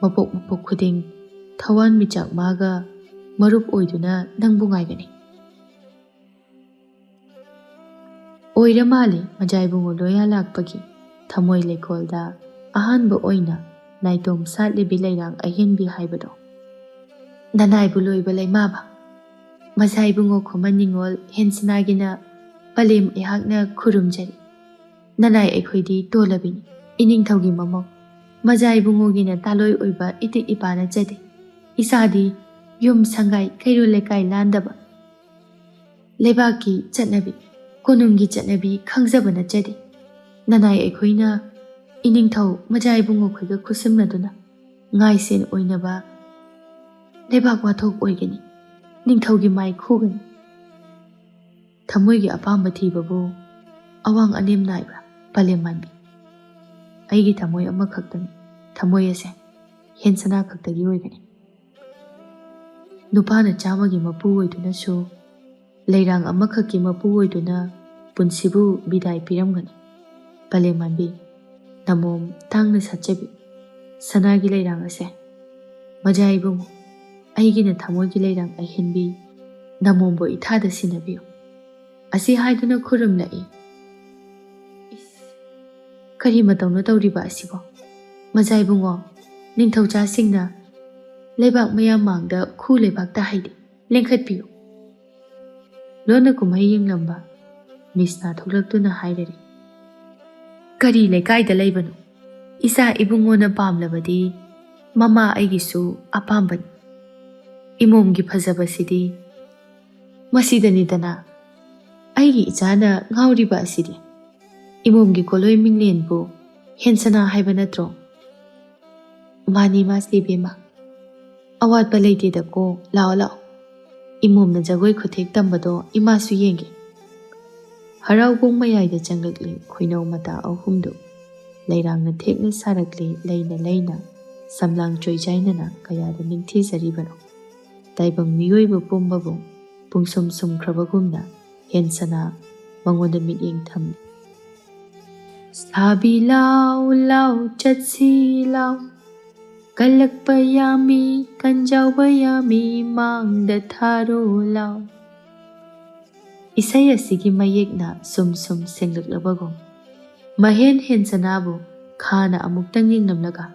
ꯃꯄꯣꯛ ꯃꯄꯣꯛ ꯈꯨꯗꯤꯡ ꯊꯋꯥꯟ ꯃꯤꯆꯥꯛ ꯃꯥꯒ ꯃꯔꯨꯞ ꯑꯣꯏꯗꯨꯅ ꯅꯪꯕꯨ ꯉꯥꯏꯒꯅꯤ꯫ ꯑꯣꯏꯔ ꯃꯥꯜꯂꯦ ꯃꯖꯥ ꯏꯕꯨꯡꯉꯣ ꯂꯣꯌꯥ ꯂꯥꯛꯄꯒꯤ ꯊꯃꯣꯏ ꯂꯩꯀꯣꯜꯗ ꯑꯍꯥꯟꯕ ꯑꯣꯏꯅ ꯅꯥꯏꯇꯣꯝ ꯁꯥꯠꯂꯤꯕꯤ ꯂꯩꯔꯥꯡ ꯑꯍꯦꯟꯕꯤ ꯍꯥꯏꯕꯗꯣ꯫ ꯅꯅꯥꯏꯕꯨ ꯂꯣꯏꯕ ꯂꯩꯃꯥꯕ, ꯃꯖꯥ ꯏꯕꯨꯡꯉꯣ ꯈꯨꯃꯟ ꯅꯤꯡꯉꯣꯜ ꯍꯦꯟꯁꯅꯥꯒꯤꯅ ꯄꯂꯦꯝ ꯑꯩꯍꯥꯛꯅ ꯈꯨꯔꯨꯝꯖꯔꯤ꯫ ꯅꯅꯥꯏ ꯑꯩꯈꯣꯏꯗꯤ ꯇꯣꯜꯂꯕꯤꯅꯤ, ꯏꯅꯤꯡꯊꯧꯒꯤ ꯃꯃꯧ꯫ ꯃꯖꯥ ꯏꯕꯨꯡꯉꯣꯒꯤꯅ ꯇꯥꯂꯣꯏ ꯑꯣꯏꯕ ꯏꯇꯤꯛ ꯏꯄꯥ ꯅꯠꯆꯗꯦ꯫ ꯏꯁꯥꯗꯤ ꯌꯨꯝ ꯁꯪꯒꯥꯏ ꯀꯩꯔꯣꯜ ꯂꯩꯀꯥꯏ ꯂꯥꯟꯗꯕ, ꯂꯩꯕꯥꯛꯀꯤ ꯆꯠꯅꯕꯤ ꯀꯣꯅꯨꯡꯒꯤ ꯆꯠꯅꯕꯤ ꯈꯪꯖꯕ ꯅꯠꯆꯗꯦ꯫ ꯅꯅꯥꯏ ꯑꯩꯈꯣꯏꯅ ꯏꯅꯤꯡꯊꯧ ꯃꯖꯥ ꯏꯕꯨꯡꯉꯣ ꯈꯣꯏꯒ ꯈꯨꯠꯁꯝꯅꯗꯨꯅ ꯉꯥꯏꯁꯦꯟ ꯑꯣꯏꯅꯕ ꯂꯩꯕꯥꯛ ꯋꯥꯊꯣꯛ ꯑꯣꯏꯒꯅꯤ, ꯅꯤꯡꯊꯧꯒꯤ ꯃꯥꯏ ꯈꯨꯒꯅꯤ꯫ ꯊꯃꯣꯏꯒꯤ ꯑꯄꯥꯝꯕ ꯊꯤꯕꯕꯨ ꯑꯋꯥꯡ ꯑꯅꯦꯝ ꯅꯥꯏꯕ꯭ꯔꯥ ꯄꯂꯦꯝ ꯃꯥꯟꯕꯤ? ꯑꯩꯒꯤ ꯊꯃꯣꯏ ꯑꯃꯈꯛꯇꯅꯤ, ꯊꯃꯣꯏ ꯑꯁꯦ ꯍꯦꯟꯁꯅꯥ ꯈꯛꯇꯒꯤ ꯑꯣꯏꯒꯅꯤ꯫ ꯅꯨꯄꯥꯅ 100ꯒꯤ ꯃꯄꯨ ꯑꯣꯏꯗꯨꯅꯁꯨ ꯂꯩꯔꯥꯡ ꯑꯃꯈꯛꯀꯤ ꯃꯄꯨ ꯑꯣꯏꯗꯨꯅ ꯄꯨꯟꯁꯤꯕꯨ ꯕꯤꯗꯥꯏ ꯄꯤꯔꯝꯒꯅꯤ꯫ ꯄꯂꯦꯝ ꯃꯥꯟꯕꯤ, ꯅꯃꯣꯝ ꯇꯥꯡꯅ ꯁꯥꯠꯆꯕꯤ ꯁꯅꯥꯒꯤ ꯂꯩꯔꯥꯡ ꯑꯁꯦ ꯃꯖꯥ ꯏꯕꯨꯡꯉꯣ ꯑꯩꯒꯤꯅ ꯊꯃꯣꯏꯒꯤ ꯂꯩꯔꯥꯡ ꯑꯍꯦꯟꯕꯤ ꯅꯃꯣꯝꯕꯨ ꯏꯊꯥꯗ ꯁꯤꯟꯅꯕꯤꯌꯨ ꯑꯁꯤ ꯍꯥꯏꯗꯨꯅ ꯈꯨꯔꯨꯝꯂꯛꯏ꯫ ꯀꯔꯤ ꯃꯇꯧꯅ ꯇꯧꯔꯤꯕ ꯑꯁꯤꯕꯣ? ꯃꯖꯥ ꯏꯕꯨꯡꯉꯣ ꯅꯤꯡꯊꯧꯖꯥꯁꯤꯡꯅ ꯂꯩꯕꯥꯛ ꯃꯌꯥꯝ ꯃꯥꯡꯗ ꯈꯨ ꯂꯩꯕꯥꯛꯇ ꯍꯩꯗꯦ ꯂꯦꯡꯈꯠꯄꯤꯌꯨ꯫ ꯂꯣꯟꯅ ꯀꯨꯝꯍꯩ ꯌꯦꯡꯂꯝꯕ ꯃꯤꯁꯅ ꯊꯣꯛꯂꯛꯇꯨꯅ ꯍꯥꯏꯔꯔꯤ꯫ ꯀꯔꯤ ꯂꯩꯀꯥꯏꯗ ꯂꯩꯕꯅꯣ? ꯏꯆꯥ ꯏꯕꯨꯡꯉꯣꯅ ꯄꯥꯝꯂꯕꯗꯤ ꯃꯃꯥ ꯑꯩꯒꯤꯁꯨ ꯑꯄꯥꯝꯕꯅꯤ꯫ ꯏꯃꯣꯝꯒꯤ ꯐꯖꯕꯁꯤꯗꯤ ꯃꯁꯤꯗꯅꯤꯗꯅ ꯑꯩꯒꯤ ꯏꯆꯥꯅ ꯉꯥꯎꯔꯤꯕ ꯑꯁꯤꯗꯤ ꯏꯃꯣꯝꯒꯤ ꯀꯣꯂꯣꯏ ꯃꯤꯡꯂꯦꯟꯕꯨ ꯍꯦꯟꯁꯅꯥ ꯍꯥꯏꯕ ꯅꯠꯇ꯭ꯔꯣ? ꯃꯥꯅꯤ ꯃꯥꯁꯤ ꯏꯕꯦꯝꯃ ꯑꯋꯥꯠꯄ ꯂꯩꯇꯦꯗꯀꯣ ꯂꯥꯛꯑꯣ ꯂꯥꯛꯑꯣ ꯏꯃꯣꯝꯅ ꯖꯒꯣꯏ ꯈꯨꯊꯦꯛ ꯇꯝꯕꯗꯣ ꯏꯃꯥꯁꯨ ꯌꯦꯡꯒꯦ꯫ ꯍꯔꯥꯎꯕꯣꯡ ꯃꯌꯥꯏꯗ ꯆꯪꯂꯛꯂꯤ ꯈꯨꯏꯅꯧ ꯃꯇꯥ ꯑꯍꯨꯝꯗꯨ ꯂꯩꯔꯥꯡꯅ ꯊꯦꯛꯅ ꯁꯥꯔꯛꯂꯤ ꯂꯩꯅ ꯂꯩꯅ ꯁꯝꯂꯥꯡ ꯆꯣꯏꯖꯥꯏꯅꯅ ꯀꯌꯥꯗ ꯅꯤꯡꯊꯤꯖꯔꯤꯕꯅꯣ꯫ ꯇꯥꯏꯕꯪ ꯃꯤꯑꯣꯏꯕ ꯄꯨꯝꯕꯕꯨ ꯄꯨꯡꯁꯨꯝ ꯁꯨꯝꯈ꯭ꯔꯕꯒꯨꯝꯅ ꯍꯦꯟꯁꯅꯥ ꯃꯉꯣꯟꯗ ꯃꯤꯠꯌꯦꯡ ꯊꯝꯂꯤ꯫ ꯁꯥꯕꯤ ꯂꯥꯎ ꯂꯥꯎ ꯆꯠꯁꯤ ꯂꯥꯎ ꯀꯜꯂꯛꯄ ꯌꯥꯝꯃꯤ ꯀꯟꯖꯥꯎꯕ ꯌꯥꯝꯃꯤ ꯃꯥꯡꯗ ꯊꯥꯔꯣ ꯂꯥꯎ꯫ ꯏꯁꯩ ꯑꯁꯤꯒꯤ ꯃꯌꯦꯛꯅ ꯁꯨꯝ ꯁꯨꯝ ꯁꯦꯡꯂꯛꯂꯕꯒꯨꯝ ꯃꯍꯦꯟ ꯍꯦꯟꯁꯅꯥꯕꯨ ꯈꯥꯅ ꯑꯃꯨꯛꯇꯪ ꯌꯦꯡꯂꯝꯂꯒ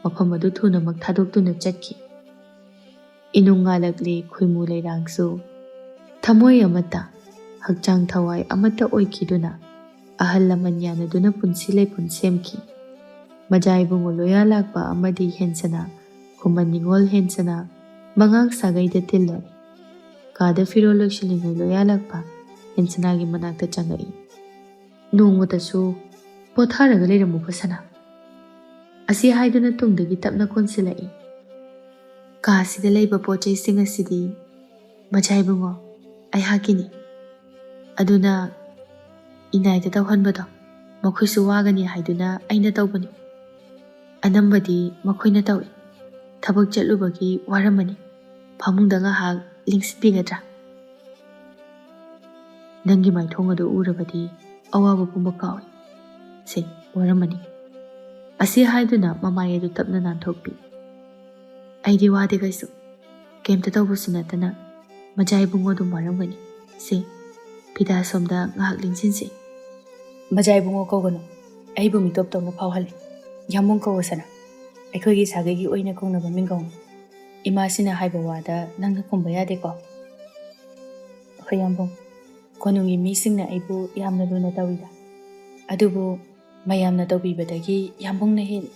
ꯃꯐꯝ ꯑꯗꯨ ꯊꯨꯅꯃꯛ ꯊꯥꯗꯣꯛꯇꯨꯅ ꯆꯠꯈꯤ꯫ ꯏꯅꯨꯡ ꯉꯥꯜꯂꯛꯂꯤ ꯈꯨꯏꯃꯨ ꯂꯩꯔꯥꯡꯁꯨ ꯊꯃꯣꯏ ꯑꯃꯠꯇ ꯍꯛꯆꯥꯡ ꯊꯋꯥꯏ ꯑꯃꯠꯇ ꯑꯣꯏꯈꯤꯗꯨꯅ ꯑꯍꯜ ꯂꯃꯟ ꯌꯥꯅꯗꯨꯅ ꯄꯨꯟꯁꯤ ꯂꯩꯄꯨꯟ ꯁꯦꯝꯈꯤ꯫ ꯃꯖꯥ ꯏꯕꯨꯡꯉꯣ ꯂꯣꯌꯥ ꯂꯥꯛꯄ ꯑꯃꯗꯤ ꯍꯦꯟꯁꯅꯥ ꯈꯨꯃꯟ ꯅꯤꯉꯣꯜ ꯍꯦꯟꯁꯅꯥ ꯃꯉꯥꯡ ꯁꯥꯒꯩꯗ ꯇꯤꯜꯂꯔꯤ꯫ ꯀꯥꯗ ꯐꯤꯔꯣꯜ ꯂꯣꯏꯁꯤꯜꯂꯤꯉꯩ ꯂꯣꯌꯥ ꯂꯥꯛꯄ ꯍꯦꯟꯁꯅꯥꯒꯤ ꯃꯅꯥꯛꯇ ꯆꯪꯉꯛꯏ꯫ ꯅꯣꯡꯃꯇꯁꯨ ꯄꯣꯊꯥꯔꯒ ꯂꯩꯔꯝꯃꯨꯕ ꯁꯅꯥ ꯑꯁꯤ ꯍꯥꯏꯗꯨꯅ ꯇꯨꯡꯗꯒꯤ ꯇꯞꯅ ꯀꯣꯟꯁꯤꯜꯂꯛꯏ꯫ ꯀꯥꯁꯤꯗ ꯂꯩꯕ ꯄꯣꯠ ꯆꯩꯁꯤꯡ ꯑꯁꯤꯗꯤ ꯃꯖꯥ ꯏꯕꯨꯡꯉꯣ ꯑꯩꯍꯥꯛꯀꯤꯅꯤ ꯑꯗꯨꯅ ꯏꯅꯥꯏꯗ ꯇꯧꯍꯟꯕꯗꯣ ꯃꯈꯣꯏꯁꯨ ꯋꯥꯒꯅꯤ ꯍꯥꯏꯗꯨꯅ ꯑꯩꯅ ꯇꯧꯕꯅꯤ꯫ ꯑꯅꯝꯕꯗꯤ ꯃꯈꯣꯏꯅ ꯇꯧꯏ꯫ ꯊꯕꯛ ꯆꯠꯂꯨꯕꯒꯤ ꯋꯥꯔꯝꯃꯅꯤ ꯐꯃꯨꯡꯗ ꯉꯥꯏꯍꯥꯛ ꯂꯦꯡꯁꯤꯟꯕꯤꯒꯗ꯭ꯔꯥ? ꯅꯪꯒꯤ ꯃꯥꯏꯊꯣꯡ ꯑꯗꯨ ꯎꯔꯕꯗꯤ ꯑꯋꯥꯕ ꯄꯨꯝꯕ ꯀꯥꯎꯏ꯫ ꯁꯦ ꯋꯥꯔꯝꯃꯅꯤ ꯑꯁꯤ ꯍꯥꯏꯗꯨꯅ ꯃꯃꯥꯏ ꯑꯗꯨ ꯇꯞꯅ ꯅꯥꯟꯊꯣꯛꯄꯤ꯫ ꯑꯩꯗꯤ ꯋꯥꯗꯦ ꯀꯩꯁꯨ ꯀꯩꯝꯇ ꯇꯧꯕꯁꯨ ꯅꯠꯇꯅ ꯃꯖꯥ ꯏꯕꯨꯡꯉꯣ ꯑꯗꯨꯝ ꯋꯥꯔꯝꯒꯅꯤ꯫ ꯁꯦ ꯐꯤꯗꯥ ꯁꯣꯝꯗ ꯉꯥꯏꯍꯥꯛ ꯂꯦꯡꯁꯤꯟꯁꯤ꯫ ꯃꯖꯥ ꯏꯕꯨꯡꯉꯣ ꯀꯧꯒꯅꯨ ꯑꯩꯕꯨ ꯃꯤꯇꯣꯞ ꯇꯧꯅ ꯐꯥꯎꯍꯜꯂꯤ꯫ ꯌꯥꯝꯕꯨꯡ ꯀꯧꯋꯣꯁꯅꯥ ꯑꯩꯈꯣꯏꯒꯤ ꯁꯥꯒꯩꯒꯤ ꯑꯣꯏꯅ ꯀꯧꯅꯕ ꯃꯤꯡꯒꯧꯅꯤ꯫ ꯏꯃꯥꯁꯤꯅ ꯍꯥꯏꯕ ꯋꯥꯗ ꯅꯪꯅ ꯈꯨꯝꯕ ꯌꯥꯗꯦꯀꯣ? ꯍꯣꯏ ꯌꯥꯝꯕꯨꯡ ꯀꯣꯅꯨꯡꯒꯤ ꯃꯤꯁꯤꯡꯅ ꯑꯩꯕꯨ ꯌꯥꯝꯅ ꯂꯨꯅ ꯇꯧꯏꯗ ꯑꯗꯨꯕꯨ ꯃꯌꯥꯝꯅ ꯇꯧꯕꯤꯕꯗꯒꯤ ꯌꯥꯝꯕꯨꯡꯅ ꯍꯦꯜꯂꯤ꯫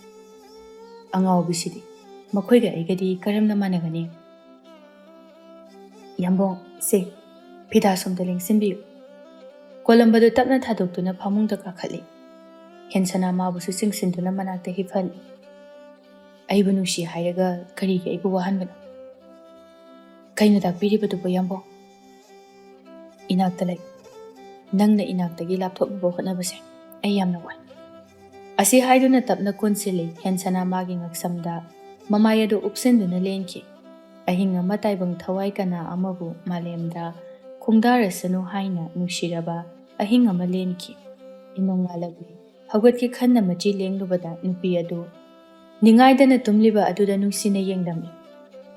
ꯑꯉꯥꯎꯕꯤꯁꯤꯗꯤ ꯃꯈꯣꯏꯒ ꯑꯩꯒꯗꯤ ꯀꯔꯝꯅ ꯃꯥꯟꯅꯒꯅꯤ? ꯌꯥꯝꯕꯨꯡ ꯁꯦ ꯐꯤꯗꯥ ꯁꯣꯝꯗ ꯂꯦꯡꯁꯤꯟꯕꯤꯌꯨ꯫ ꯀꯣꯂꯝꯕꯗꯨ ꯇꯞꯅ ꯊꯥꯗꯣꯛꯇꯨꯅ ꯐꯃꯨꯡꯗ ꯀꯥꯈꯠꯂꯤ꯫ ꯍꯦꯟꯁꯅꯥ ꯃꯥꯕꯨꯁꯨ ꯆꯤꯡꯁꯤꯟꯗꯨꯅ ꯃꯅꯥꯛꯇ ꯍꯤꯞꯍꯜꯂꯤ꯫ ꯑꯩꯕꯨ ꯅꯨꯡꯁꯤ ꯍꯥꯏꯔꯒ ꯀꯔꯤꯒꯤ ꯑꯩꯕꯨ ꯋꯥꯍꯟꯕꯅꯣ? ꯀꯩꯅꯣ ꯇꯥꯛꯄꯤꯔꯤꯕꯗꯨꯕꯨ ꯌꯥꯝꯕꯨꯡ? ꯏꯅꯥꯛꯇ ꯂꯩ ꯅꯪꯅ ꯏꯅꯥꯛꯇꯒꯤ ꯂꯥꯞꯊꯣꯛꯅꯕ ꯍꯣꯠꯅꯕꯁꯦ ꯑꯩ ꯌꯥꯝꯅ ꯋꯥꯏ꯫ ꯑꯁꯤ ꯍꯥꯏꯗꯨꯅ ꯇꯞꯅ ꯀꯣꯟꯁꯤꯜꯂꯤ꯫ ꯍꯦꯟꯁꯅꯥ ꯃꯥꯒꯤ ꯉꯛꯁꯝꯗ ꯃꯃꯥꯏ ꯑꯗꯨ ꯎꯞꯁꯤꯟꯗꯨꯅ ꯂꯦꯟꯈꯤ꯫ ꯑꯍꯤꯡ ꯑꯃ ꯇꯥꯏꯕꯪ ꯊꯋꯥꯏ ꯀꯅꯥ ꯑꯃꯕꯨ ꯃꯥꯂꯦꯝꯗ ꯈꯣꯡꯗꯥꯔꯁꯅꯨ ꯍꯥꯏꯅ ꯅꯨꯡꯁꯤꯔꯕ ꯑꯍꯤꯡ ꯑꯃ ꯂꯦꯟꯈꯤ꯫ ꯏꯅꯨꯡ ꯉꯥꯜꯂꯛꯂꯤ ꯍꯧꯒꯠꯀꯦ ꯈꯟꯅ ꯃꯆꯤ ꯂꯦꯡꯂꯨꯕꯗ ꯅꯨꯄꯤ ꯑꯗꯨ ꯅꯤꯡꯉꯥꯏꯗꯅ ꯇꯨꯝꯂꯤꯕ ꯑꯗꯨꯗ ꯅꯨꯡꯁꯤꯅ ꯌꯦꯡꯗꯝꯃꯤ꯫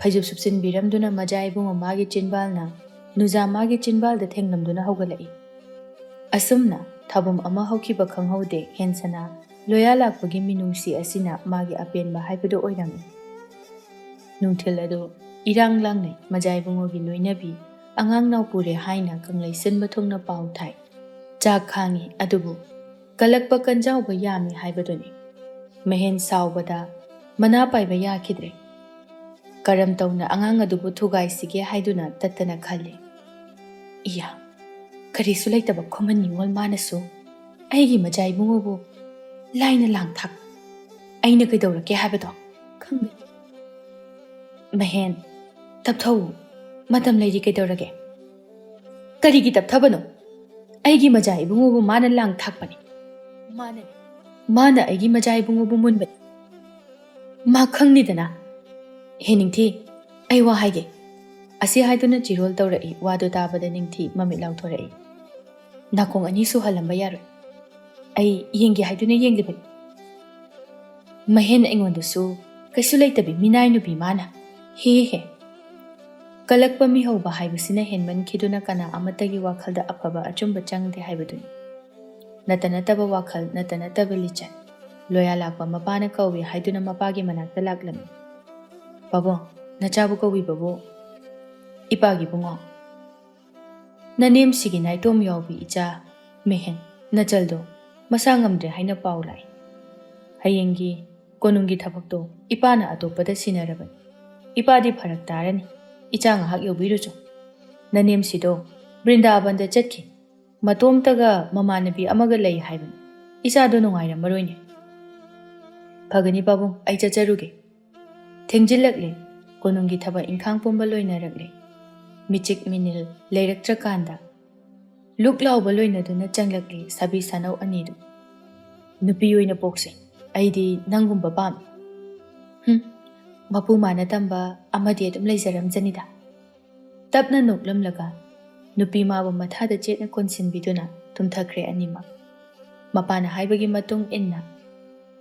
ꯐꯩꯖꯨꯞ ꯁꯨꯞꯆꯤꯟꯕꯤꯔꯝꯗꯨꯅ ꯃꯖꯥ ꯏꯕꯨꯡꯉꯣ ꯃꯥꯒꯤ ꯆꯤꯟꯕꯥꯜꯅ ꯅꯨꯖꯥ ꯃꯥꯒꯤ ꯆꯤꯟꯕꯥꯜꯗ ꯊꯦꯡꯂꯝꯗꯨꯅ ꯍꯧꯒꯠꯂꯛꯏ꯫ ꯑꯁꯨꯝꯅ ꯊꯧꯕꯝ ꯑꯃ ꯍꯧꯈꯤꯕ ꯈꯪꯍꯧꯗꯦ꯫ ꯍꯦꯟꯁꯅꯥ ꯂꯣꯌꯥ ꯂꯥꯛꯄꯒꯤ ꯃꯤꯅꯨꯡꯁꯤ ꯑꯁꯤꯅ ꯃꯥꯒꯤ ꯑꯄꯦꯟꯕ ꯍꯥꯏꯕꯗꯨ ꯑꯣꯏꯔꯝꯃꯤ꯫ ꯅꯨꯡꯊꯤꯜ ꯑꯗꯨ ꯏꯔꯥꯡ ꯂꯥꯡꯅꯩ꯫ ꯃꯖꯥ ꯏꯕꯨꯡꯉꯣꯒꯤ ꯂꯣꯏꯅꯕꯤ ꯑꯉꯥꯡ ꯅꯥꯎꯄꯨꯔꯦ ꯍꯥꯏꯅ ꯀꯪꯂꯩ ꯁꯤꯟꯕ ꯊꯨꯡꯅ ꯄꯥꯎ ꯊꯥꯏ꯫ ꯆꯥꯛ ꯈꯥꯡꯉꯤ ꯑꯗꯨꯕꯨ ꯀꯜꯂꯛꯄ ꯀꯟꯖꯥꯎꯕ ꯌꯥꯝꯃꯤ ꯍꯥꯏꯕꯗꯨꯅꯤ꯫ ꯃꯍꯦꯟ ꯁꯥꯎꯕꯗ ꯃꯅꯥ ꯄꯥꯏꯕ ꯌꯥꯈꯤꯗ꯭ꯔꯦ꯫ ꯀꯔꯝ ꯇꯧꯅ ꯑꯉꯥꯡ ꯑꯗꯨꯕꯨ ꯊꯨꯒꯥꯏꯁꯤꯒꯦ ꯍꯥꯏꯗꯨꯅ ꯇꯠꯇꯅ ꯈꯜꯂꯤ꯫ ꯏꯌꯥ ꯀꯔꯤꯁꯨ ꯂꯩꯇꯕ ꯈꯨꯃꯟ ꯅꯤꯉꯣꯜ ꯃꯥꯅꯁꯨ ꯑꯩꯒꯤ ꯃꯖꯥ ꯏꯕꯨꯡꯉꯣꯕꯨ ꯂꯥꯏꯅ ꯂꯥꯡ ꯊꯥꯛ ꯑꯩꯅ ꯀꯩꯗꯧꯔꯛꯀꯦ ꯍꯥꯏꯕꯗꯣ ꯈꯪꯗꯦ꯫ ꯃꯍꯦꯟ ꯇꯞꯊꯧ ꯃꯇꯝ ꯂꯩꯔꯤ ꯀꯩꯗꯧꯔꯒꯦ? ꯀꯔꯤꯒꯤ ꯇꯞꯊꯕꯅꯣ? ꯑꯩꯒꯤ ꯃꯖꯥ ꯏꯕꯨꯡꯉꯣꯕꯨ ꯃꯥꯅ ꯂꯥꯡ ꯊꯥꯛꯄꯅꯤ꯫ ꯃꯥꯅ ꯑꯩꯒꯤ ꯃꯖꯥ ꯏꯕꯨꯡꯉꯣꯕꯨ ꯃꯨꯟꯕꯅꯤ꯫ ꯃꯥ ꯈꯪꯅꯤꯗꯅ꯫ ꯍꯦ ꯅꯤꯡꯊꯤ ꯑꯩ ꯋꯥ ꯍꯥꯏꯒꯦ꯫ ꯑꯁꯤ ꯍꯥꯏꯗꯨꯅ ꯆꯤꯔꯣꯜ ꯇꯧꯔꯛꯏ꯫ ꯋꯥꯗꯨ ꯇꯥꯕꯗ ꯅꯤꯡꯊꯤ ꯃꯃꯤꯠ ꯂꯥꯎꯊꯣꯔꯛꯏ꯫ ꯅꯥꯀꯣꯡ ꯑꯅꯤ ꯁꯨꯍꯜꯂꯝꯕ ꯌꯥꯔꯣꯏ꯫ ꯑꯩ ꯌꯦꯡꯒꯦ ꯍꯥꯏꯗꯨꯅ ꯌꯦꯡꯂꯤꯕꯅꯤ꯫ ꯃꯍꯦꯟ ꯑꯩꯉꯣꯟꯗꯁꯨ ꯀꯩꯁꯨ ꯂꯩꯇꯕꯤ ꯃꯤꯅꯥꯏ ꯅꯨꯄꯤ ꯃꯥꯅ ꯍꯦ ꯀꯂꯛꯄ ꯃꯤꯍꯧꯕ ꯍꯥꯏꯕꯁꯤꯅ ꯍꯦꯟꯃꯟꯈꯤꯗꯨꯅ ꯀꯅꯥ ꯑꯃꯠꯇꯒꯤ ꯋꯥꯈꯜꯗ ꯑꯐꯕ ꯑꯆꯨꯝꯕ ꯆꯪꯗꯦ ꯍꯥꯏꯕꯗꯨꯅꯤ ꯅꯠꯇ ꯅꯠꯇꯕ ꯋꯥꯈꯜ ꯅꯠꯇ ꯅꯠꯇꯕ ꯂꯤꯆꯠ ꯂꯣꯌꯥ ꯂꯥꯛꯄ ꯃꯄꯥꯅ ꯀꯧꯏ ꯍꯥꯏꯗꯨꯅ ꯃꯄꯥꯒꯤ ꯃꯅꯥꯛꯇ ꯂꯥꯛꯂꯝꯃꯤ ꯄꯥꯕꯨꯡ ꯅꯆꯥꯕꯨ ꯀꯧꯕꯤꯕꯕꯨ ꯏꯄꯥꯒꯤ ꯕꯨꯡꯉꯣ ꯅꯅꯦꯝꯁꯤꯒꯤ ꯅꯥꯏꯇꯣꯝ ꯌꯥꯎꯕꯤ ꯏꯆꯥ ꯃꯦꯍꯦꯟ ꯅꯆꯜꯗꯣ ꯃꯁꯥ ꯉꯝꯗ꯭ꯔꯦ ꯍꯥꯏꯅ ꯄꯥꯎ ꯂꯥꯛꯏ ꯍꯌꯦꯡꯒꯤ ꯀꯣꯅꯨꯡꯒꯤ ꯊꯕꯛꯇꯣ ꯏꯄꯥꯅ ꯑꯇꯣꯞꯄꯗ ꯁꯤꯟꯅꯔꯕꯅꯤ ꯏꯄꯥꯗꯤ ꯐꯔꯛ ꯇꯥꯔꯅꯤ ꯏꯆꯥ ꯉꯥꯏꯍꯥꯛ ꯌꯧꯕꯤꯔꯨꯆꯣ ꯅꯅꯦꯝꯁꯤꯗꯣ ꯕ꯭ꯔꯤꯟꯗꯥꯕꯟꯗ ꯆꯠꯈꯤ ꯃꯇꯣꯝꯇꯒ ꯃꯃꯥꯟꯅꯕꯤ ꯑꯃꯒ ꯂꯩ ꯍꯥꯏꯕꯅꯤ ꯏꯆꯥꯗꯣ ꯅꯨꯡꯉꯥꯏꯔꯝꯃꯔꯣꯏꯅꯦ ꯐꯒꯅꯤ ꯄꯥꯕꯨꯡ ꯑꯩ ꯆꯠꯆꯔꯨꯒꯦ ꯊꯦꯡꯖꯤꯜꯂꯛꯂꯦ ꯀꯣꯅꯨꯡꯒꯤ ꯊꯕꯛ ꯏꯪꯈꯥꯡ ꯄꯨꯝꯕ ꯂꯣꯏꯅꯔꯛꯂꯦ ಮಿಚಿಕ್ ಮಿನಿಲ್ ꯂꯩꯔꯛꯇ꯭ꯔꯀꯥꯟꯗ ꯂꯨꯛ ꯂꯥꯎꯕ ꯂꯣꯏꯅꯗꯨꯅ ꯆꯪꯂꯛꯂꯦ ꯁꯥꯕꯤ ꯁꯥꯅꯧ ꯑꯅꯤꯗꯨ ꯅꯨꯄꯤ ꯑꯣꯏꯅ ꯄꯣꯛꯁꯦ ꯑꯩꯗꯤ ꯅꯪꯒꯨꯝꯕ ꯄꯥꯝꯃꯤ ꯃꯄꯨ ꯃꯥꯅ ꯇꯝꯕ ꯑꯃꯗꯤ ꯑꯗꯨꯝ ꯂꯩꯖꯔꯝꯖꯅꯤꯗ ꯇꯞꯅ ꯅꯣꯛꯂꯝꯂꯒ ꯅꯨꯄꯤ ꯃꯥꯕꯨ ꯃꯊꯥꯗ ꯆꯦꯠꯅ ꯀꯣꯟꯁꯤꯟꯕꯤꯗꯨꯅ ꯇꯨꯝꯊꯈ꯭ꯔꯦ ꯑꯅꯤꯃꯛ ꯃꯄꯥꯅ ꯍꯥꯏꯕꯒꯤ ꯃꯇꯨꯡ ꯏꯟꯅ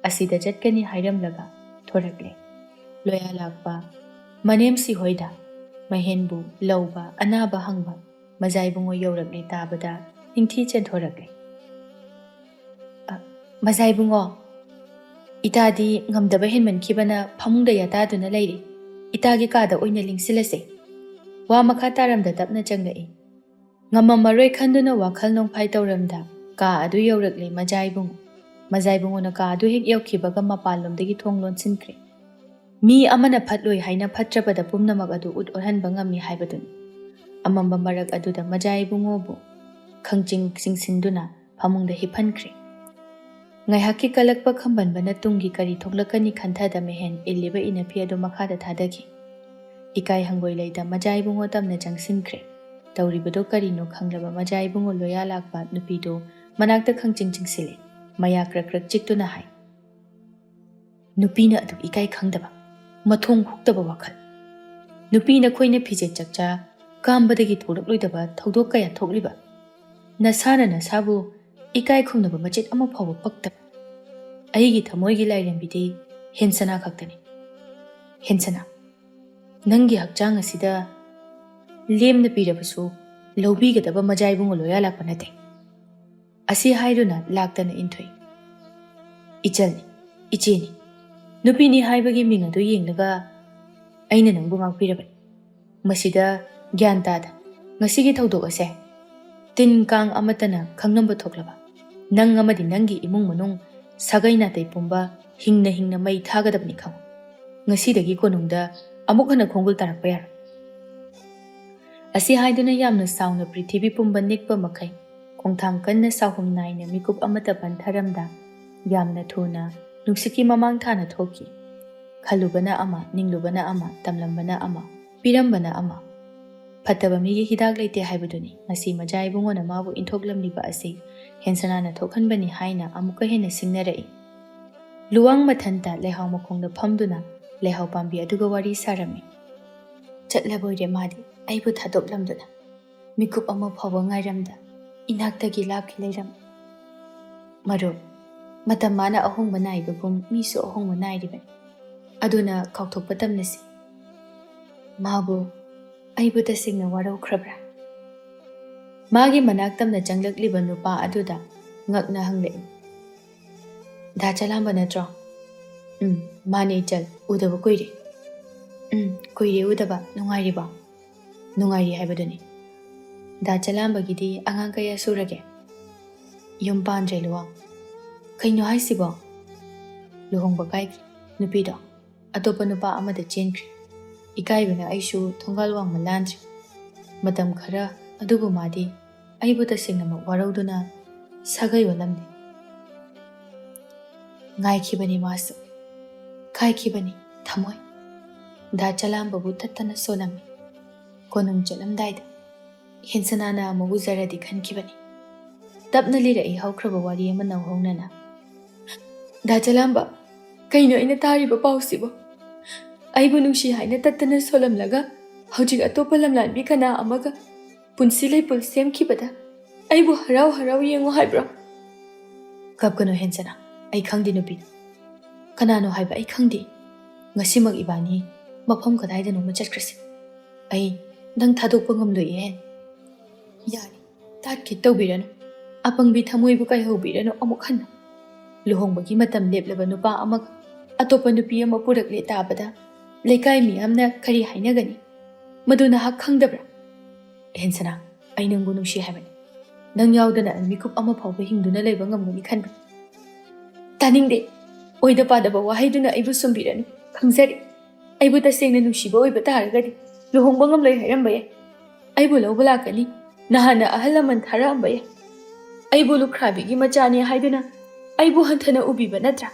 ꯑꯁꯤꯗ ꯆꯠꯀꯅꯤ ꯍꯥꯏꯔꯝꯂꯒ ꯊꯣꯔꯛꯂꯦ ꯂꯣꯌꯥ ꯂꯥꯛꯄ ꯃꯅꯦꯝꯁꯤ ꯍꯣꯏꯗ ꯃꯍꯦꯟꯕꯨ ꯂꯧꯕ ꯑꯅꯥꯕ ꯍꯪꯕ ꯃꯖꯥꯏꯕꯨꯡꯉꯣ ꯌꯧꯔꯛꯂꯦ ꯇꯥꯕꯗ ꯅꯤꯡꯊꯤ ꯆꯦꯟꯊꯣꯔꯛꯂꯦ ꯃꯖꯥꯏꯕꯨꯡꯉꯣ ꯏꯇꯥꯗꯤ ꯉꯝꯗꯕ ꯍꯦꯟꯃꯟꯈꯤꯕꯅ ꯐꯃꯨꯡꯗ ꯌꯥꯇꯥꯗꯨꯅ ꯂꯩꯔꯤ ꯏꯇꯥꯒꯤ ꯀꯥꯗ ꯑꯣꯏꯅ ꯂꯤꯡꯁꯤꯜꯂꯁꯦ ꯋꯥ ꯃꯈꯥ ꯇꯥꯔꯝꯗ ꯇꯞꯅ ꯆꯪꯂꯛꯏ ꯉꯝꯃꯝꯃꯔꯣꯏ ꯈꯟꯗꯨꯅ ꯋꯥꯈꯜ ꯅꯣꯡꯐꯥꯏ ꯇꯧꯔꯝꯗ ꯀꯥ ꯑꯗꯨ ꯌꯧꯔꯛꯂꯦ ꯃꯖꯥꯏꯕꯨꯡꯉꯣꯅ ꯀꯥ ꯑꯗꯨ ꯍꯦꯛ ꯌꯧꯈꯤꯕꯒ ꯃꯄꯥꯟꯂꯣꯝꯗꯒꯤ ꯊꯣꯡ ꯂꯣꯟꯁꯤꯟꯈ꯭ꯔꯦ ꯃꯤ ꯑꯃꯅ ꯐꯠꯂꯣꯏ ꯍꯥꯏꯅ ꯐꯠꯇ꯭ꯔꯕꯗ ꯄꯨꯝꯅꯃꯛ ꯑꯗꯨ ꯎꯠꯍꯟꯕ ꯉꯝꯃꯤ ꯍꯥꯏꯕꯗꯨꯅꯤ ꯑꯃꯝꯕ ꯃꯔꯛ ꯑꯗꯨꯗ ꯃꯖꯥꯏꯕꯨꯡꯉꯣꯕꯨ ꯈꯪꯆꯤꯡ ꯆꯤꯡꯁꯤꯟꯗꯨꯅ ꯐꯃꯨꯡꯗ ꯍꯤꯞꯍꯟꯈ꯭ꯔꯦ ꯉꯥꯏꯍꯥꯛꯀꯤ ꯀꯂꯛꯄ ꯈꯝꯕꯟꯕꯅ ꯇꯨꯡꯒꯤ ꯀꯔꯤ ꯊꯣꯛꯂꯛꯀꯅꯤ ꯈꯟꯊꯗ ꯃꯦꯍꯦꯟ ꯏꯜꯂꯤꯕ ꯏꯅꯐꯤ ꯑꯗꯨ ꯃꯈꯥꯗ ꯊꯥꯗꯈꯤ ꯏꯀꯥꯏ ꯍꯪꯒꯣꯏ ꯂꯩꯇ ꯃꯖꯥꯏꯕꯨꯡꯉꯣ ꯇꯝꯅ ꯆꯪꯁꯤꯟꯈ꯭ꯔꯦ ꯇꯧꯔꯤꯕꯗꯣ ꯀꯔꯤꯅꯣ ꯈꯪꯂꯕ ꯃꯖꯥꯏꯕꯨꯡꯉꯣ ꯂꯣꯌꯥ ꯂꯥꯛꯄ ꯅꯨꯄꯤꯗꯣ ꯃꯅꯥꯛꯇ ꯈꯪꯆꯤꯡ ꯆꯤꯡꯁꯤꯜꯂꯦ ꯃꯌꯥ ꯀ꯭ꯔꯛ ꯀ꯭ꯔꯛ ꯆꯤꯛꯇꯨꯅ ꯍꯥꯏ ꯅꯨꯄꯤꯅ ꯑꯗꯨꯛ ꯏꯀꯥꯏ ꯈꯪꯗꯕ ꯃꯊꯣꯡ ꯍꯨꯛꯇꯕ ꯋꯥꯈꯜ ꯅꯨꯄꯤꯅ ꯈꯣꯏꯅ ꯐꯤꯖꯦꯠ ꯆꯛꯆꯥ ꯀꯥꯝꯕꯗꯒꯤ ꯊꯣꯛꯂꯛꯂꯣꯏꯗꯕ ꯊꯧꯗꯣꯛ ꯀꯌꯥ ꯊꯣꯛꯂꯤꯕ ꯅꯁꯥꯅ ꯅꯁꯥꯕꯨ ꯏꯀꯥꯏ ꯈꯨꯝꯅꯕ ꯃꯆꯦꯠ ꯑꯃ ꯐꯥꯎꯕ ꯄꯛꯇꯕ ꯑꯩꯒꯤ ꯊꯃꯣꯏꯒꯤ ꯂꯥꯏꯔꯦꯝꯕꯤꯗꯤ ꯍꯦꯟꯁꯅꯥ ꯈꯛꯇꯅꯤ ꯍꯦꯟꯁꯅꯥ ꯅꯪꯒꯤ ꯍꯛꯆꯥꯡ ꯑꯁꯤꯗ ꯂꯦꯝꯅ ꯄꯤꯔꯕꯁꯨ ꯂꯧꯕꯤꯒꯗꯕ ꯃꯖꯥꯏꯕꯨꯡꯉꯣ ꯂꯣꯌꯥ ꯂꯥꯛꯄ ꯅꯠꯇꯦ ꯑꯁꯤ ꯍꯥꯏꯗꯨꯅ ꯂꯥꯛꯇꯅ ꯏꯟꯊꯣꯏ ꯏꯆꯜꯅꯤ ꯏꯆꯦꯅꯤ ꯅꯨꯄꯤꯅꯤ ꯍꯥꯏꯕꯒꯤ ꯃꯤꯡ ꯑꯗꯨ ꯌꯦꯡꯂꯒ ꯑꯩꯅ ꯅꯪꯕꯨ ꯉꯥꯛꯄꯤꯔꯕꯅꯤ ꯃꯁꯤꯗ ꯒ꯭ꯌꯥꯟ ꯇꯥꯗ ꯉꯁꯤꯒꯤ ꯊꯧꯗꯣꯛ ꯑꯁꯦ ꯇꯤꯟ ꯀꯥꯡ ꯑꯃꯠꯇꯅ ꯈꯪꯂꯝꯕ ꯊꯣꯛꯂꯕ ꯅꯪ ꯑꯃꯗꯤ ꯅꯪꯒꯤ ꯏꯃꯨꯡ ꯃꯅꯨꯡ ꯁꯥꯒꯩ ꯅꯥꯇꯩ ꯄꯨꯝꯕ ꯍꯤꯡꯅ ꯍꯤꯡꯅ ꯃꯩ ꯊꯥꯒꯗꯕꯅꯤ ꯈꯪꯉꯨ ꯉꯁꯤꯗꯒꯤ ꯀꯣꯅꯨꯡꯗ ꯑꯃꯨꯛ ꯍꯟꯅ ꯈꯣꯡꯒꯨꯜ ꯇꯥꯔꯛꯄ ꯌꯥꯔꯣꯏ ꯑꯁꯤ ꯍꯥꯏꯗꯨꯅ ꯌꯥꯝꯅ ꯁꯥꯎꯅ ꯄ꯭ꯔꯤꯊꯤꯕꯤ ꯄꯨꯝꯕ ꯅꯤꯛꯄ ꯃꯈꯩ ꯈꯣꯡꯊꯥꯡ ꯀꯟꯅ ꯁꯥꯎꯍꯨꯝ ꯅꯥꯏꯅ ꯃꯤꯀꯨꯞ ꯑꯃꯠꯇ ꯄꯟꯊꯔꯝꯗ ꯌꯥꯝꯅ ꯊꯨꯅ ꯅꯨꯡꯁꯤꯠꯀꯤ ꯃꯃꯥꯡ ꯊꯥꯅ ꯊꯣꯛꯈꯤ ꯈꯜꯂꯨꯕꯅ ꯑꯃ ꯅꯤꯡꯂꯨꯕꯅ ꯑꯃ ꯇꯝꯂꯝꯕꯅ ꯑꯃ ꯄꯤꯔꯝꯕꯅ ꯑꯃ ꯐꯠꯇꯕ ꯃꯤꯒꯤ ꯍꯤꯗꯥꯛ ꯂꯩꯇꯦ ꯍꯥꯏꯕꯗꯨꯅꯤ ꯉꯁꯤ ꯃꯖꯥꯏꯕꯨꯡꯉꯣꯅ ꯃꯥꯕꯨ ꯏꯟꯊꯣꯛꯂꯝꯂꯤꯕ ꯑꯁꯤ ꯍꯦꯟꯁꯅꯥꯅ ꯊꯣꯛꯍꯟꯕꯅꯤ ꯍꯥꯏꯅ ꯑꯃꯨꯛꯀ ꯍꯦꯟꯅ ꯁꯤꯡꯅꯔꯛꯏ ꯂꯨꯋꯥꯡ ꯃꯊꯟꯇ ꯂꯩꯍꯥꯎ ꯃꯈꯣꯡꯗ ꯐꯝꯗꯨꯅ ꯂꯩꯍꯥꯎ ꯄꯥꯝꯕꯤ ꯑꯗꯨꯒ ꯋꯥꯔꯤ ꯁꯥꯔꯝꯃꯤ ꯆꯠꯂꯕꯣꯏꯔꯦ ꯃꯥꯗꯤ ꯑꯩꯕꯨ ꯊꯥꯗꯣꯛꯂꯝꯗꯨꯅ ꯃꯤꯀꯨꯞ ꯑꯃ ꯐꯥꯎꯕ ꯉꯥꯏꯔꯝꯗ ꯏꯅꯥꯛꯇꯒꯤ ꯂꯥꯞꯈꯤ ꯂꯩꯔꯝꯃꯤ ꯃꯔꯨꯞ ꯃꯇꯝ ꯃꯥꯅ ꯑꯍꯣꯡꯕ ꯅꯥꯏꯕꯒꯨꯝ ꯃꯤꯁꯨ ꯑꯍꯣꯡꯕ ナꯏꯔꯤꯕꯅꯤ ꯑꯗꯨꯅ ꯀꯥꯎꯊꯣꯛꯄ ꯇꯝꯂꯁꯤ ꯃꯥꯕꯨ ꯑꯩꯕꯨ ꯇꯁꯦꯡꯅ ꯋꯥꯔꯧꯈ꯭ꯔꯕ꯭ꯔꯥ ꯃꯥꯒꯤ ꯃꯅꯥꯛ ꯇꯝꯅ ꯆꯪꯂꯛꯂꯤꯕ ꯅꯨꯄꯥ ꯑꯗꯨꯗ ꯉꯛꯅ ꯍꯪꯂꯛꯏ ꯗꯥ ꯆꯂꯥꯝꯕ ꯅꯠꯇ꯭ꯔꯣ ꯃꯥꯅꯦ ꯏꯆꯜ ꯎꯗꯕ ꯀꯨꯏꯔꯦ ꯀꯨꯏꯔꯦ ꯎꯗꯕ ꯅꯨꯡꯉꯥꯏꯔꯤꯕꯣ ꯅꯨꯡꯉꯥꯏꯔꯤ ꯍꯥꯏꯕꯗꯨꯅꯤ ꯗꯥ ꯆꯂꯥꯝꯕꯒꯤꯗꯤ ꯑꯉꯥꯡ ꯀꯌꯥ ꯁꯨꯔꯒꯦ ꯌꯨꯝ ꯄꯥꯟꯗ꯭ꯔꯦ ꯂꯨꯋꯥꯡ ꯀꯩꯅꯣ ꯍꯥꯏꯁꯤꯕꯣ ꯂꯨꯍꯣꯡꯕ ꯀꯥꯏꯈꯤ ꯅꯨꯄꯤꯗꯣ ꯑꯇꯣꯞꯄ ꯅꯨꯄꯥ ꯑꯃꯗ ꯆꯦꯟꯈ꯭ꯔꯦ ꯏꯀꯥꯏꯕꯅ ꯑꯩꯁꯨ ꯊꯣꯡꯒꯥꯜ ꯋꯥꯡꯃ ꯂꯥꯟꯗ꯭ꯔꯤ ꯃꯇꯝ ꯈꯔ ꯑꯗꯨꯕꯨ ꯃꯥꯗꯤ ꯑꯩꯕꯨ ꯇꯁꯦꯡꯅꯃꯛ ꯋꯥꯔꯧꯗꯨꯅ ꯁꯥꯒꯩ ꯑꯣꯜꯂꯝꯗꯦ ꯉꯥꯏꯈꯤꯕꯅꯤ ꯃꯥꯁꯨ ꯀꯥꯏꯈꯤꯕꯅꯤ ꯊꯃꯣꯏ ꯗꯥ ꯆꯂꯥꯝꯕꯕꯨ ꯊꯠꯇꯅ ꯁꯣꯜꯂꯝꯃꯤ ꯀꯣꯅꯨꯡ ꯆꯠꯂꯝꯗꯥꯏꯗ ꯍꯦꯟꯁꯅꯥꯅ ꯑꯃꯨꯛ ꯎꯖꯔꯗꯤ ꯈꯟꯈꯤꯕꯅꯤ ꯇꯞꯅ ꯂꯤꯔꯛꯏ ꯍꯧꯈ꯭ꯔꯕ ꯋꯥꯔꯤ ꯑꯃ ꯅꯧꯍꯧꯅꯅ ꯗꯥ ꯆꯂꯥꯝꯕ ꯀꯩꯅꯣ ꯑꯩꯅ ꯇꯥꯔꯤꯕ ꯄꯥꯎꯁꯤꯕꯣ ꯑꯩꯕꯨ ꯅꯨꯡꯁꯤ ꯍꯥꯏꯅ ꯇꯠꯇꯅ ꯁꯣꯜꯂꯝꯂꯒ ꯍꯧꯖꯤꯛ ꯑꯇꯣꯞꯄ ꯂꯝꯂꯥꯟꯕꯤ ꯀꯅꯥ ꯑꯃꯒ ꯄꯨꯟꯁꯤ ꯂꯩꯄꯨꯜ ꯁꯦꯝꯈꯤꯕꯗ ꯑꯩꯕꯨ ꯍꯔꯥꯎ ꯍꯔꯥꯎ ꯌꯦꯡꯉꯨ ꯍꯥꯏꯕ꯭ꯔꯣ ꯀꯞꯀꯅꯨ ꯍꯦꯟꯁꯅꯥ ꯑꯩ ꯈꯪꯗꯦ ꯅꯨꯄꯤꯗꯣ Kanano haiba ai khangdi. Ngasimak ibani mafam kadaida noma chatkrasi. Ai nang thadokpa ngamloi hen. Yari tat ki tawbirano. Apangbi thamoi bu kai hobirano amuk hanna. Luhongbagi matam leplaba nupa amag atopa nupi ama purakle tabada lekai miyamna kari hainagani. Maduna hak khangdabra. Hensana ai nangbu nungsi haibani. Nang yaudana an mikup ama phawba hingduna leiba ngamgani khanba. Taningde oida padaba wahaiduna aibu sumbirano. Khangzari aibu tasengna nungsiba oiba taragadi luhongba ngamloi hairamba yai. Aibu lawba lakani nahana ahalaman tharamba yai. Aibu lukrabigi machani haiduna aibu hanthana ubiba natra.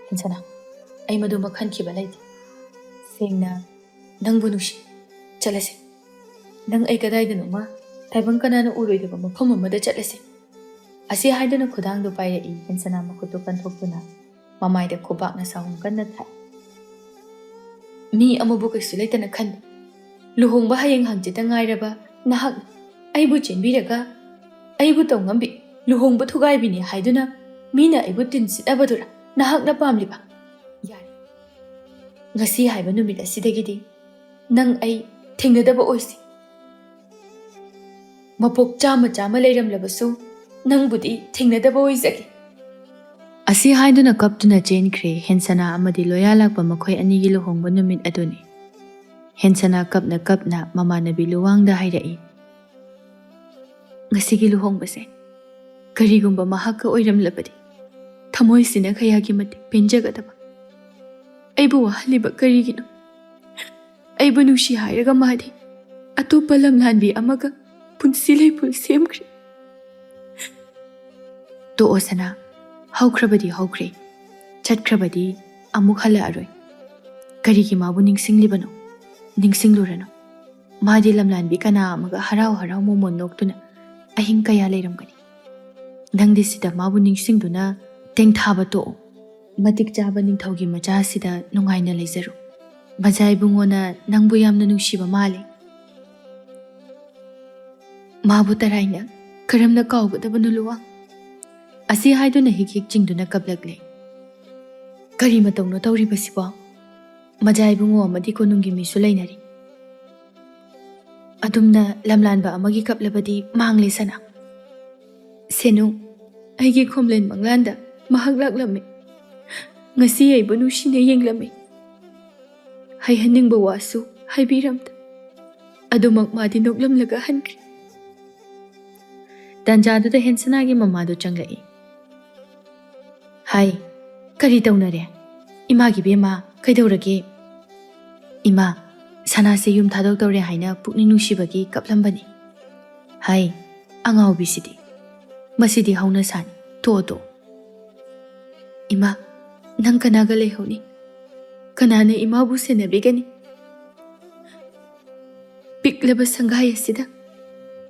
Hensana ai madu makhan kiba laiti. Sengna nangbu nungsi chalase. Nang ai kadaida noma taibang kanana uroidaba mafam amada chatlase. Asi haiduna khudangdu paira I hensana makutu kanthokuna mamaida khubakna sahum kanna thai. Mi amabu kaisu laitana khan. Luhongba hayeng hangchita ngairaba nahak aibu chenbiraga aibu tongambi luhongba thugaibini haiduna mina aibu tinsidabadura nahak na pamliba. Yari. Ngasi haiba numit asidagidi nang ai thengnadaba oisi. Mapok chama chama leiramlabasu nangbudi thengnadaba oizagi. Asi haiduna kaptuna chenkre hensana amadi loyalakpa makhoi anigi luhongba numit aduni. Hensana kapna mamanabi luwangda hairai. Ngasigi luhongbase karigumba mahakka oiramlabadi thamoi sina khayagi matik penjagadaba. Aibu wahaliba karigino. Aibu nushi hairaga madi atopa lamlanbi amaga punsilai pul semkre. To osana haukrabadi haukre chatkrabadi amuk hala aroi. Karigi mabu ningsinglibano ningsinglurano. Madi lamlanbi kana amaga harau momon noktuna ahing kaya leiramgani. Nangdi sida mabu ningsingduna tengthaba to matik chaba ningthaugi macha sida nungaina leizaru. Bajai bungona nangbu yamna nungsiba male. Mabu taraina karamna kaugadabanu luwang. Asi haiduna hik chingduna kablakle. Kari matongno tawribasibo. Majai bungo amadi konungi misu leinari. Adumna lamlanba amagi kaplabadi mangle sana. Senu aigi khomlen manglanda mahaglaklamme. Ngasi aibu nushine yenglamme. Haihaningba wasu haibiramta. Adumak madi noklamlaga hankri. Tanjaduda hensanagi mamadu changlai. Hai, kari taunare. Imagi bema kaidaurage. Ima sanase yum thadok tawre haina pukning nushibagi kaplambani. Hai, angau bisidi. Masidi hauna sani to. Ima nang kanaga lehoni. Kanana ima bu senabigani. Piklaba sanghaya sida.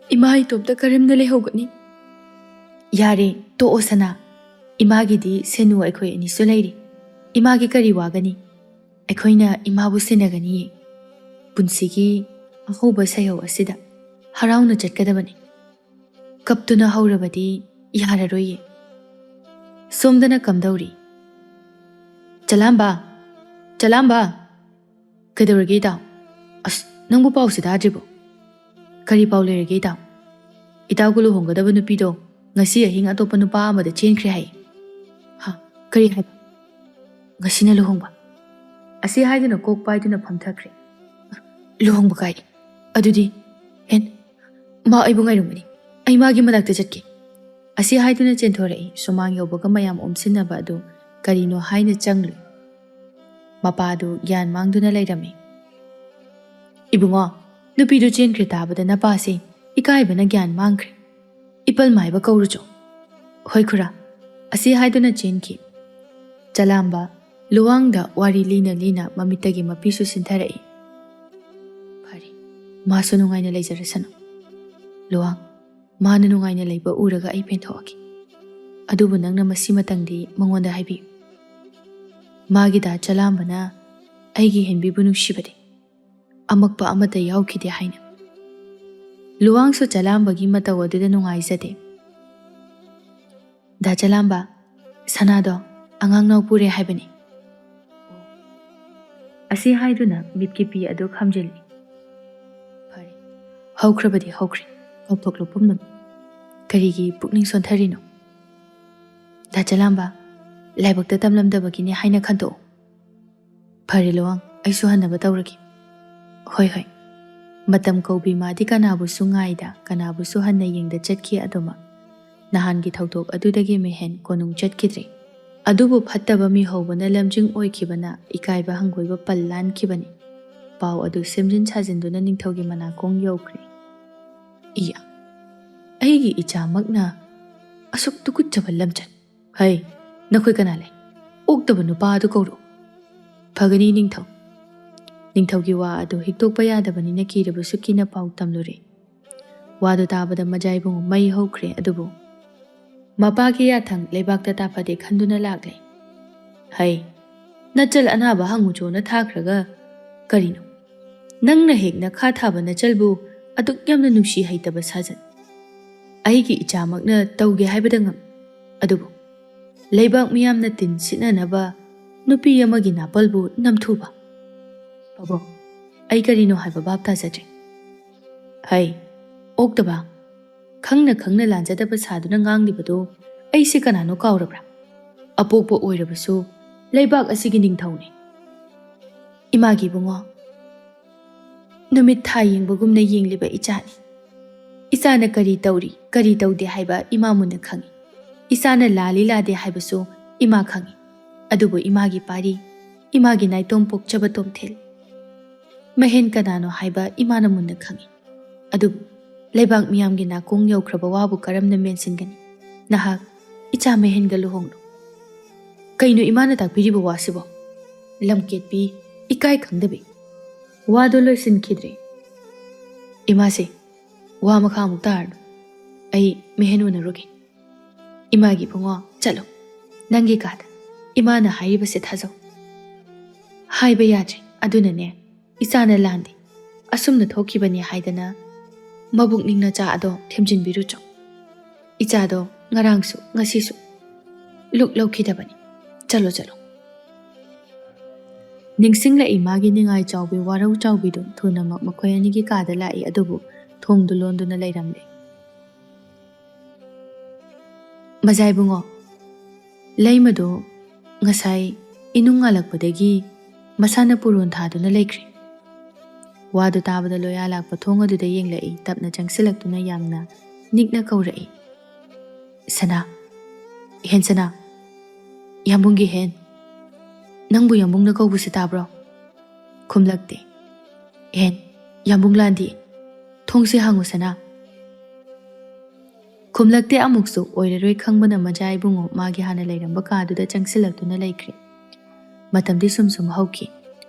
Ima itomta karimna lehogani. Yare to osana. Imagi di senu aikoi anisu leiri. Imagi kari wagani. Aikoina ima bu senagani. Punsigi ahoba sayo asida. Harauna chatkadabani. Kaptuna haurabadi yararoye. Somdana kamdauri. Chalamba. Kadawrage daw. As nangbu pau sidadribo. Kari pau lerage daw. Itagulu hongadaba nupido ngasi ahing atopa nupa amada chenkre hai. Ha, kari hai. Ngasi na luhongba. Asi haiduna kokpaiduna phamthakre. Luhongba kai. Adudi hen ma aibu ngairumani. Ai magi manakta chatke. Asi haiduna chenthorei sumang yobaga mayam umsinaba adu karino haina changlu. Mapadu gyan mangduna leirami. Ibungo nupidu chenkre tabada napase ikaibana gyan mangkre. Ipal maiba kaurujo. Hoi khura. Asi haiduna chenki. Chalamba luwangda wari lina mamitagi mapisu sintharai. Phari. Masu nungaina leizarasano. Luwang. Mana nungaina leiba uraga ai penthoki. Adubu nangna masi matangdi mangonda haibi. Magida chalambana aigi henbibu nushibade. Amakpa amata yaukide haina. Luwangso chalambagi matawaduda nungaizade. Da chalamba sanado ꯑꯉꯥꯡ ꯅꯥꯎ ꯄꯨꯔꯦ ꯍꯥꯏꯕꯅꯤ꯫ ꯑꯁꯤ ꯍꯥꯏꯗꯨꯅ ꯃꯤꯠꯀꯤ ꯄꯤ ꯑꯗꯨ ꯈꯝꯖꯤꯜꯂꯤ꯫ ꯐꯔꯦ, ꯍꯧꯈ꯭ꯔꯕꯗꯤ ꯍꯧꯈ꯭ꯔꯦ, ꯀꯥꯎꯊꯣꯛꯂꯣ ꯄꯨꯝꯅꯃꯛ꯫ ꯀꯔꯤꯒꯤ ꯄꯨꯛꯅꯤꯡ ꯁꯣꯟꯊꯔꯤꯅꯣ? ꯗꯥ ꯆꯂꯥꯝꯕ, ꯂꯥꯏꯕꯛꯇ ꯇꯝꯂꯝꯗꯕꯒꯤꯅꯦ ꯍꯥꯏꯅ ꯈꯟꯇꯣꯛꯑꯣ꯫ ꯐꯔꯦ ꯂꯨꯋꯥꯡ, ꯑꯩꯁꯨ ꯍꯟꯅꯕ ꯇꯧꯔꯒꯦ꯫ ꯍꯣꯏ ꯍꯣꯏ꯫ ꯃꯇꯝ ꯀꯧꯕꯤ ꯃꯥꯗꯤ ꯀꯅꯥꯕꯨꯁꯨ ꯉꯥꯏꯗ ꯀꯅꯥꯕꯨꯁꯨ ꯍꯟꯅ ꯌꯦꯡꯗ ꯆꯠꯈꯤ ꯑꯗꯨꯃꯛ ꯅꯍꯥꯟꯒꯤ ꯊꯧꯗꯣꯛ ꯑꯗꯨꯗꯒꯤ ꯃꯦꯍꯦꯟ ꯀꯣꯅꯨꯡ ꯆꯠꯈꯤꯗ꯭ꯔꯦ꯫ ꯑꯗꯨꯕꯨ ꯐꯠꯇꯕ ꯃꯤꯍꯧꯕꯅ ꯂꯝꯖꯤꯡ ꯑꯣꯏꯈꯤꯕꯅ ꯏꯀꯥꯏꯕ ꯍꯪꯒꯣꯏꯕ ꯄꯜ ꯂꯥꯟꯈꯤꯕꯅꯤ꯫ ꯄꯥꯎ ꯑꯗꯨ ꯁꯦꯝꯖꯤꯟ ꯁꯥꯖꯤꯟꯗꯨꯅ ꯅꯤꯡꯊꯧꯒꯤ ꯃꯅꯥꯀꯣꯡ ꯌꯧꯈ꯭ꯔꯦ꯫ ꯏꯌꯥ, ꯑꯩꯒꯤ ꯏꯆꯥꯃꯛꯅ ꯑꯁꯨꯛ ꯇꯨꯀꯨꯠꯆꯕ ꯂꯝꯆꯠ! ꯍꯩ, ꯅꯈꯣꯏ ꯀꯅꯥ ꯂꯩ? ꯑꯣꯛꯇꯕ ꯅꯨꯄꯥ ꯑꯗꯨ ꯀꯧꯔꯛꯎ꯫ ꯐꯒꯅꯤ ꯅꯤꯡꯊꯧ꯫ ꯅꯤꯡꯊꯧꯒꯤ ꯋꯥ ꯑꯗꯨ ꯍꯤꯛꯇꯣꯛꯄ ꯌꯥꯗꯕꯅꯤꯅ ꯀꯤꯔꯕꯁꯨ ꯀꯤꯅ ꯄꯥꯎ ꯇꯝꯂꯨꯔꯦ꯫ ꯋꯥꯗꯨ ꯇꯥꯕꯗ ꯃꯖꯥꯏꯕꯨꯡ ꯃꯩ ꯍꯧꯈ꯭ꯔꯦ ꯑꯗꯨꯕꯨ ꯃꯄꯥꯒꯤ ꯌꯥꯊꯪ ꯂꯩꯕꯥꯛꯇ ꯇꯥꯐꯗꯦ ꯈꯟꯗꯨꯅ ꯂꯥꯛꯂꯦ꯫ ꯍꯩ, ꯅꯆꯜ ꯑꯅꯥꯕ ꯍꯪꯉꯨꯆꯣꯅ ꯊꯥꯈ꯭ꯔꯒ ꯀꯔꯤꯅꯣ? ꯅꯪꯅ ꯍꯦꯛ ꯅꯈꯥ ꯊꯥꯕ ꯅꯆꯜꯕꯨ ꯑꯗꯨꯛ ꯌꯥꯝꯅ ꯅꯨꯡꯁꯤ ꯍꯩꯇꯕ ꯁꯥꯖꯠ! ꯑꯩꯒꯤ ꯏꯆꯥꯃꯛꯅ ꯇꯧꯒꯦ ꯍꯥꯏꯕꯗ ꯉꯝ, ꯑꯗꯨꯕꯨ ꯂꯩꯕꯥꯛ ꯃꯤꯌꯥꯝꯅ ꯇꯤꯟ ꯁꯤꯠꯅꯅꯕ ꯅꯨꯄꯤ ꯑꯃꯒꯤ ꯅꯥꯄꯜꯕꯨ ꯅꯝꯊꯨꯕ! ꯄꯥꯕꯨꯡ, ꯑꯩ ꯀꯔꯤꯅꯣ ꯍꯥꯏꯕ ꯚꯥꯞ ꯇꯥꯖꯗ꯭ꯔꯦ꯫ ꯍꯩ, ꯑꯣꯛꯇꯕ, ꯈꯪꯅ ꯈꯪꯅ ꯂꯥꯟꯖꯗꯕ ꯁꯥꯗꯨꯅ ꯉꯥꯡꯂꯤꯕꯗꯨ ꯑꯩꯁꯦ ꯀꯅꯥꯅꯣ ꯀꯥꯎꯔꯕ꯭ꯔꯥ? ꯑꯄꯣꯛꯄ ꯑꯣꯏꯔꯕꯁꯨ ꯂꯩꯕꯥꯛ ꯑꯁꯤꯒꯤ ꯅꯤꯡꯊꯧꯅꯤ꯫ ꯏꯃꯥꯒꯤ ꯏꯕꯨꯡꯉꯣ, ꯅꯨꯃꯤꯠ ꯊꯥ ꯌꯦꯡꯕꯒꯨꯝꯅ ꯌꯦꯡꯂꯤꯕ ꯏꯆꯥꯅꯤ꯫ ꯏꯆꯥꯅ ꯀꯔꯤ ꯇꯧꯔꯤ ꯀꯔꯤ ꯇꯧꯗꯦ ꯍꯥꯏꯕ ꯏꯃꯥ ꯃꯨꯟꯅ ꯈꯪꯏ꯫ ꯏꯆꯥꯅ ꯂꯥꯜꯂꯤ ꯂꯥꯗꯦ ꯍꯥꯏꯕꯁꯨ ꯏꯃꯥ ꯈꯪꯏ꯫ ꯑꯗꯨꯕꯨ ꯏꯃꯥꯒꯤ ꯄꯥꯔꯤ, ꯏꯃꯥꯒꯤ ꯅꯥꯏꯇꯣꯝ ꯄꯣꯛꯆꯕ ꯇꯣꯝꯊꯤꯜ ꯃꯍꯦꯟ ꯀꯅꯥꯅꯣ ꯍꯥꯏꯕ ꯏꯃꯥꯅ ꯃꯨꯟꯅ ꯈꯪꯏ꯫ ꯑꯗꯨꯕꯨ ꯂꯩꯕꯥꯛ ꯃꯤꯌꯥꯝꯒꯤ ꯅꯥꯀꯣꯡ ꯌꯧꯈ꯭ꯔꯕ ꯋꯥꯕꯨ ꯀꯔꯝꯅ ꯃꯦꯟꯁꯤꯟꯒꯅꯤ? ꯅꯍꯥꯛ ꯏꯆꯥ ꯃꯍꯦꯟꯒ ꯂꯨꯍꯣꯡꯂꯨ꯫ ꯀꯩꯅꯣ ꯏꯃꯥꯅ ꯇꯥꯛꯄꯤꯔꯤꯕ ꯋꯥꯁꯤꯕꯣ? ꯂꯝꯀꯦꯠꯄꯤ, ꯏꯀꯥꯏ ꯈꯪꯗꯕꯤ! ꯋꯥꯗꯣ ꯂꯣꯏꯁꯤꯟꯈꯤꯗ꯭ꯔꯦ꯫ ꯏꯃꯥꯁꯦ, ꯋꯥ ꯃꯈꯥ ꯑꯃꯨꯛ ꯇꯥꯔꯅꯨ꯫ ꯑꯩ ꯃꯦꯍꯦꯟ ꯎꯅꯔꯨꯒꯦ꯫ ꯏꯃꯥꯒꯤ ꯏꯕꯨꯡꯉꯣ, ꯆꯠꯂꯣ ꯅꯪꯒꯤ ꯀꯥꯗ꯫ ꯏꯃꯥꯅ ꯍꯥꯏꯔꯤꯕꯁꯦ ꯊꯥꯖꯧ꯫ ꯍꯥꯏꯕ ꯌꯥꯗ꯭ꯔꯦ, ꯑꯗꯨꯅꯅꯦ ꯏꯆꯥꯅ ꯂꯥꯟꯗꯦ ꯑꯁꯨꯝꯅ ꯊꯣꯛꯈꯤꯕꯅꯤ ꯍꯥꯏꯗꯅ ꯃꯕꯨꯛꯅꯤꯡ ꯅꯆꯥ ꯑꯗꯣ ꯊꯦꯝꯖꯤꯟꯕꯤꯔꯨꯆꯣ꯫ ꯏꯆꯥꯗꯣ ꯉꯔꯥꯡꯁꯨ ꯉꯁꯤꯁꯨ ꯂꯨꯛ ꯂꯧꯈꯤꯗꯕꯅꯤ꯫ ꯆꯠꯂꯣ ꯆꯠꯂꯣ꯫ ꯅꯤꯡꯁꯤꯡꯂꯛꯏ ꯃꯥꯒꯤ ꯅꯤꯡꯉꯥꯏ ꯆꯥꯎꯕꯤ ꯋꯥꯔꯧ ꯆꯥꯎꯕꯤꯗꯨ ꯊꯨꯅꯃꯛ ꯃꯈꯣꯏ ꯑꯅꯤꯒꯤ ꯀꯥꯗ ꯂꯥꯛꯏ ꯑꯗꯨꯕꯨ ꯊꯣꯡꯗꯨ ꯂꯣꯟꯗꯨꯅ ꯂꯩꯔꯝꯂꯦ꯫ ꯃꯖꯥꯏꯕꯨꯡꯉꯣ, ꯂꯩꯃꯗꯣ ꯉꯁꯥꯏ ꯏꯅꯨꯡ ꯉꯥꯜꯂꯛꯄꯗꯒꯤ ꯃꯁꯥꯅ ꯄꯨꯔꯣꯟ ꯊꯥꯗꯨꯅ ꯂꯩꯈ꯭ꯔꯦ꯫ ꯋꯥꯗꯨ ꯇꯥꯕꯗ ꯂꯣꯌꯥ ꯂꯥꯛꯄ ꯊꯣꯡ ꯑꯗꯨꯗ ꯌꯦꯡꯂꯛꯏ ꯇꯞꯅ ꯆꯪꯁꯤꯜꯂꯛꯇꯨꯅ ꯌꯥꯝꯅ ꯅꯤꯛꯅ ꯀꯧꯔꯛꯏ꯫ ꯁꯅꯥ, ꯍꯦꯟ ꯁꯅꯥ, ꯌꯥꯝꯕꯨꯡꯒꯤ ꯍꯦꯟ, ꯅꯪꯕꯨ ꯌꯥꯝꯕꯨꯡꯅ ꯀꯧꯕꯁꯤ ꯇꯥꯕ꯭ꯔꯣ? ꯈꯨꯝꯂꯛꯇꯦ꯫ ꯍꯦꯟ, ꯌꯥꯝꯕꯨꯡ ꯂꯥꯟꯗꯤ, ꯊꯣꯡꯁꯤ ꯍꯥꯡꯉꯨ ꯁꯅꯥ꯫ ꯈꯨꯝꯂꯛꯇꯦ ꯑꯃꯨꯛꯁꯨ ꯑꯣꯏꯔꯔꯣꯏ ꯈꯪꯕꯅ ꯃꯖꯥ ꯏꯕꯨꯡꯉꯣ ꯃꯥꯒꯤ ꯍꯥꯟꯅ ꯂꯩꯔꯝꯕ ꯀꯥꯗꯨꯗ ꯆꯪꯁꯤꯜꯂꯛꯇꯨꯅ ꯂꯩꯈ꯭ꯔꯦ꯫ ꯃꯇꯝꯗꯤ ꯁꯨꯝ ꯁꯨꯝ ꯍꯧꯈꯤ꯫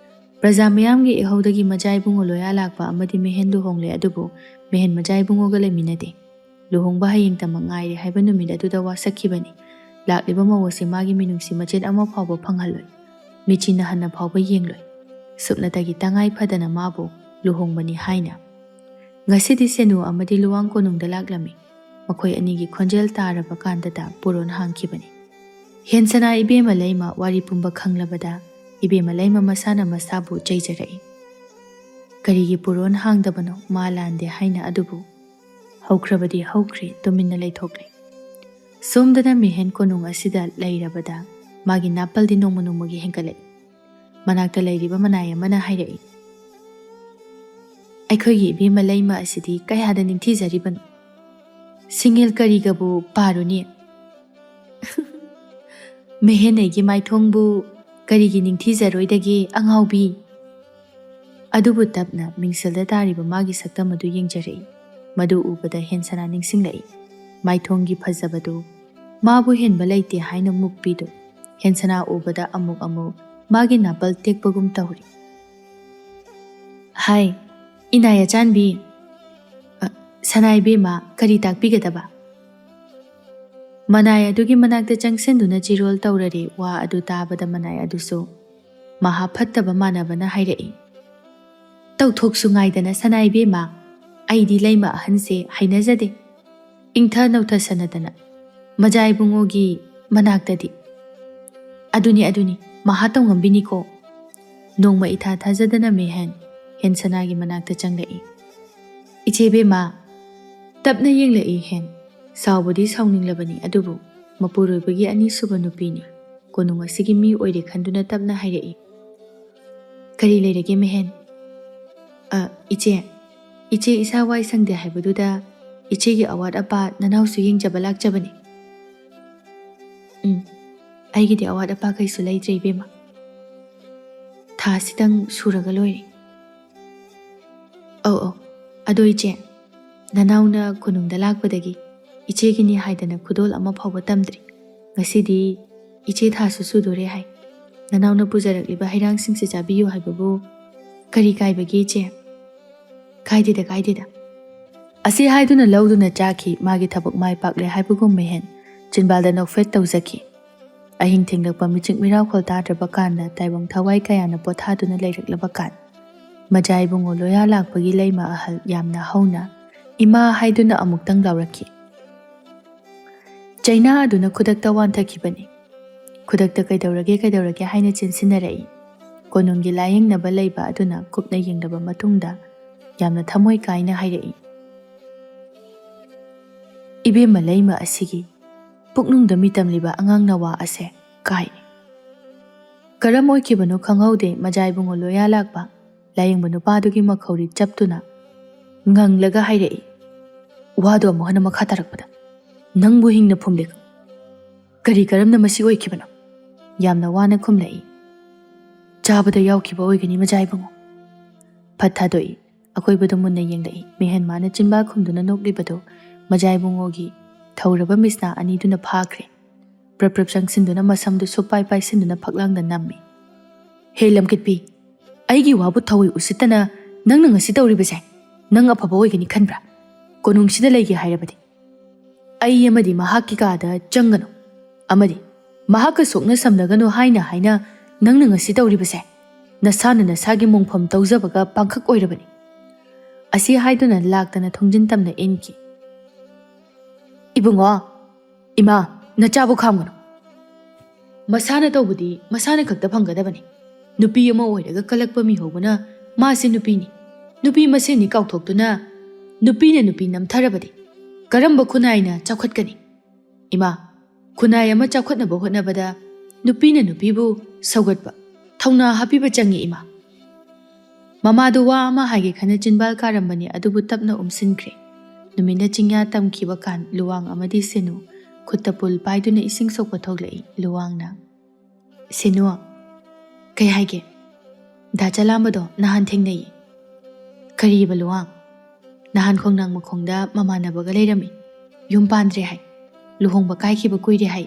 ꯄ꯭ꯔꯖꯥ ꯃꯌꯥꯝꯒꯤ ꯏꯍꯧꯗꯒꯤ ꯃꯖꯥ ꯏꯕꯨꯡꯉꯣ ꯂꯣꯌꯥ ꯂꯥꯛꯄ ꯑꯃꯗꯤ ꯃꯦꯍꯦꯟ ꯂꯨꯍꯣꯡꯂꯦ ꯑꯗꯨꯕꯨ ꯃꯦꯍꯦꯟ ꯃꯖꯥ ꯏꯕꯨꯡꯉꯣꯒ ꯂꯩꯃꯤꯟꯅꯗꯦ꯫ ꯂꯨꯍꯣꯡꯕ ꯍꯌꯦꯡꯇꯃꯛ ꯉꯥꯏꯔꯦ ꯍꯥꯏꯕ ꯅꯨꯃꯤꯠ ꯑꯗꯨꯗ ꯋꯥꯁꯛꯈꯤꯕꯅꯤ꯫ ꯂꯥꯛꯂꯤꯕ ꯃꯧ ꯑꯁꯤ ꯃꯥꯒꯤ ꯃꯤꯅꯨꯡꯁꯤ ꯃꯆꯦꯠ ꯑꯃ ꯐꯥꯎꯕ ꯐꯪꯍꯜꯂꯣꯏ, ꯃꯤꯆꯤ ꯅꯥꯍꯟꯅ ꯐꯥꯎꯕ ꯌꯦꯡꯂꯣꯏ, ꯁꯨꯞꯅꯇꯒꯤ ꯇꯉꯥꯏ ꯐꯗꯅ ꯃꯥꯕꯨ ꯂꯨꯍꯣꯡꯕꯅꯤ ꯍꯥꯏꯅ꯫ ꯉꯁꯤꯗꯤ ꯁꯦꯅꯨ ꯑꯃꯗꯤ ꯂꯨꯋꯥꯡ ꯀꯣꯅꯨꯡꯗ ꯂꯥꯛꯂꯝꯃꯤ꯫ ꯃꯈꯣꯏ ꯑꯅꯤꯒꯤ ꯈꯣꯟꯖꯦꯜ ꯇꯥꯔꯕ ꯀꯥꯟꯗꯗ ꯄꯨꯔꯣꯟ ꯍꯥꯡꯈꯤꯕꯅꯤ꯫ ꯍꯦꯟꯁꯅꯥ ꯏꯕꯦꯝꯃ ꯂꯩꯃ ꯋꯥꯔꯤ ꯄꯨꯝꯕ ꯈꯪꯂꯕꯗ ꯏꯕꯦꯝꯃ ꯂꯩꯃ ꯃꯁꯥꯅ ꯃꯁꯥꯕꯨ ꯆꯩꯖꯔꯛꯏ꯫ ꯀꯔꯤꯒꯤ ꯄꯨꯔꯣꯟ ꯍꯥꯡꯗꯕꯅꯣ ꯃꯥ ꯂꯥꯟꯗꯦ ꯍꯥꯏꯅ ꯑꯗꯨꯕꯨ ꯍꯧꯈ꯭ꯔꯕꯗꯤ ꯍꯧꯈ꯭ꯔꯦ ꯇꯨꯃꯤꯟꯅ ꯂꯩꯊꯣꯛꯂꯦ꯫ ꯁꯣꯝꯗꯅ ꯃꯦꯍꯦꯟ ꯀꯣꯅꯨꯡ ꯑꯁꯤꯗ ꯂꯩꯔꯕꯗ ꯃꯥꯒꯤ ꯅꯥꯄꯜꯗꯤ ꯅꯣꯡꯃ ꯅꯣꯡꯃꯒꯤ ꯍꯦꯟꯒꯠꯂꯛꯏ꯫ ꯃꯅꯥꯛꯇ ꯂꯩꯔꯤꯕ ꯃꯅꯥꯏ ꯑꯃꯅ ꯍꯥꯏꯔꯛꯏ꯫ ꯑꯩꯈꯣꯏꯒꯤ ꯏꯕꯦꯝꯃ ꯂꯩꯃ ꯑꯁꯤꯗꯤ ꯀꯌꯥꯗ ꯅꯤꯡꯊꯤꯖꯔꯤꯕꯅꯣ, ꯁꯤꯡꯉꯦꯜ ꯀꯔꯤꯒꯕꯨ ꯄꯥꯔꯨꯅꯤ꯫ ꯃꯦꯍꯦꯟ ꯑꯩꯒꯤ ꯃꯥꯏꯊꯣꯡꯕꯨ ꯀꯔꯤꯒꯤ ꯅꯤꯡꯊꯤꯖꯔꯣꯏꯗꯒꯦ ꯑꯉꯥꯎꯕꯤ꯫ ꯑꯗꯨꯕꯨ ꯇꯞꯅ ꯃꯤꯡꯁꯦꯜꯗ ꯇꯥꯔꯤꯕ ꯃꯥꯒꯤ ꯁꯛꯇꯝ ꯑꯗꯨ ꯌꯦꯡꯖꯔꯛꯏ꯫ ꯃꯗꯨ ꯎꯕꯗ ꯍꯦꯟꯁꯅꯥ ꯅꯤꯡꯁꯤꯡꯂꯛꯏ꯫ ꯃꯥꯏꯊꯣꯡꯒꯤ ꯐꯖꯕꯗꯨ ꯃꯥꯕꯨ ꯍꯦꯟꯕ ꯂꯩꯇꯦ ꯍꯥꯏꯅ ꯃꯨꯛꯄꯤꯗꯨ ꯍꯦꯟꯁꯅꯥ ꯎꯕꯗ ꯑꯃꯨꯛ ꯑꯃꯨꯛ ꯃꯥꯒꯤ ꯅꯥꯄꯜ ꯇꯦꯛꯄꯒꯨꯝ ꯇꯧꯔꯤ꯫ ꯍꯥꯏ ꯏꯅꯥꯏ ꯑꯆꯥꯟꯕꯤ, ꯁꯅꯥ ꯏꯕꯦꯝꯃ ꯀꯔꯤ ꯇꯥꯛꯄꯤꯒꯗꯕ? ꯃꯅꯥꯏ ꯑꯗꯨꯒꯤ ꯃꯅꯥꯛꯇ ꯆꯪꯁꯤꯟꯗꯨꯅ ꯆꯤꯔꯣꯜ ꯇꯧꯔꯔꯦ꯫ ꯋꯥ ꯑꯗꯨ ꯇꯥꯕꯗ ꯃꯅꯥꯏ ꯑꯗꯨꯁꯨ ꯃꯍꯥ ꯐꯠꯇꯕ ꯃꯥꯟꯅꯕꯅ ꯍꯥꯏꯔꯛꯏ꯫ ꯇꯧꯊꯣꯛꯁꯨ ꯉꯥꯏꯗꯅ ꯁꯅꯥ ꯏꯕꯦꯝꯃ, ꯑꯩꯗꯤ ꯂꯩꯃ ꯑꯍꯟꯁꯦ ꯍꯩꯅꯖꯗꯦ꯫ ꯏꯪꯊ ꯅꯧꯊꯁꯅꯗꯅ ꯃꯖꯥ ꯏꯕꯨꯡꯉꯣꯒꯤ ꯃꯅꯥꯛꯇꯗꯤ ꯑꯗꯨꯅꯤ ꯃꯍꯥ ꯇꯧ ꯉꯝꯕꯤꯅꯤꯀꯣ꯫ ꯅꯣꯡꯃ ꯏꯊꯥ ꯊꯥꯖꯗꯅ ꯃꯦꯍꯦꯟ ꯍꯦꯟꯁꯅꯥꯒꯤ ꯃꯅꯥꯛꯇ ꯆꯪꯂꯛꯏ꯫ ꯏꯆꯦ ꯕꯦꯝꯃ, ꯇꯞꯅ ꯌꯦꯡꯂꯛꯏ ꯍꯦꯟ꯫ ꯁꯥꯎꯕꯗꯤ ꯁꯥꯎꯅꯤꯡꯂꯕꯅꯤ ꯑꯗꯨꯕꯨ ꯃꯄꯨꯔꯣꯏꯕꯒꯤ ꯑꯅꯤꯁꯨꯕ ꯅꯨꯄꯤꯅꯤ, ꯀꯣꯅꯨꯡ ꯑꯁꯤꯒꯤ ꯃꯤ ꯑꯣꯏꯔꯦ ꯈꯟꯗꯨꯅ ꯇꯞꯅ ꯍꯥꯏꯔꯛꯏ꯫ ꯀꯔꯤ ꯂꯩꯔꯒꯦ ꯃꯦꯍꯦꯟ? ꯏꯆꯦ ꯏꯁꯥ ꯋꯥꯏ ꯁꯪꯗꯦ ꯍꯥꯏꯕꯗꯨꯗ ꯏꯆꯦꯒꯤ ꯑꯋꯥꯠ ꯑꯄꯥ ꯅꯅꯥꯎꯁꯨ ꯌꯦꯡꯖꯕ ꯂꯥꯛꯆꯕꯅꯤ꯫ ꯑꯩꯒꯤꯗꯤ ꯑꯋꯥꯠ ꯑꯄꯥ ꯀꯩꯁꯨ ꯂꯩꯇ꯭ꯔꯦ ꯏꯕꯦꯝꯃ꯫ ꯊꯥꯁꯤꯇꯪ ꯁꯨꯔꯒ ꯂꯣꯏꯔꯦ꯫ ꯑꯧ ꯑꯗꯣ ꯏꯆꯦ, ꯅꯅꯥꯎꯅ ꯀꯣꯅꯨꯡꯗ ꯂꯥꯛꯄꯗꯒꯤ 이체기니 하이다나 구돌 아마 파워 땀들이 ngasi디 이체 다수 수도래 하이 나나우나 부자락리바 하이랑싱세 자비요 하이바부 kari kaibagi che kaidida asi haiduna lauduna chaki magi thabak mai pakle haibugum mehen chinbalda nokfet tawzaki ahing thinglakpa michik mirau kholta draba kanna taibang thawai kayana pothaduna leiraklaba kan majai bungo loya lakpagi leima ahal yamna hauna ima haiduna amuktang lauraki China aduna khudakta wanthakibani khudakta kaidawrage haina chinsinnarai konungi layeng naba leiba aduna kupna yengdaba matungda yamna thamoi kaina hairai ibe malaima asigi puknungda mitamliba angang nawa ase kai karam oikibano khangaude majai bungo loya lakba layeng banu padugi makhauri chaptuna nganglaga hairai wado mohana makhatarakpada nangbu hingna phumlek kari karamna masi oikibano yamna wana khumlai Chabada yaukiba oigani majai bungo Pathadoi akoibado munna yenglai mehen mana chinba khumduna noklibado majai bungogi thauraba misna aniduna phakre praprap sangsinduna masamdu sopai paisinduna phaklangda nammi he lamkitpi aigi wabu thawai usitana nangna ngasi tawribase nang afaba oigani khanbra konungsida leigi hairabadi ai amadi mahakki kada changano amadi mahakka sokna samnagano haina nangna ngasi tawribase nasana nasagi mongpham tawjabaga pangkhak oirabani asi haiduna laktana thongjin tamna enki ibungo ima nachabu khamgano masana tawbudi masana khakta phanggadabani nupi ama oiraga kalakpa mi hobuna mase nupi maseni kauthoktuna nupi namtharabadi karamba khunaina chakhatkani ima khunai ama chakhatnaba hotnabada nupibu saugatpa thawna hapiba changi ima mamadu wa ama hage khana chinbal karambani adubu tapna umsinkre numina chingya tamkiba kan luwang amadi senu khutapul paiduna ising sokpa thoglai luwangna senu kai hage da chalamado nahan thengnai kariba luwang nahan khongnang makhongda mamanabaga leirami yum pandre hai luhongba kaikhiba kuire hai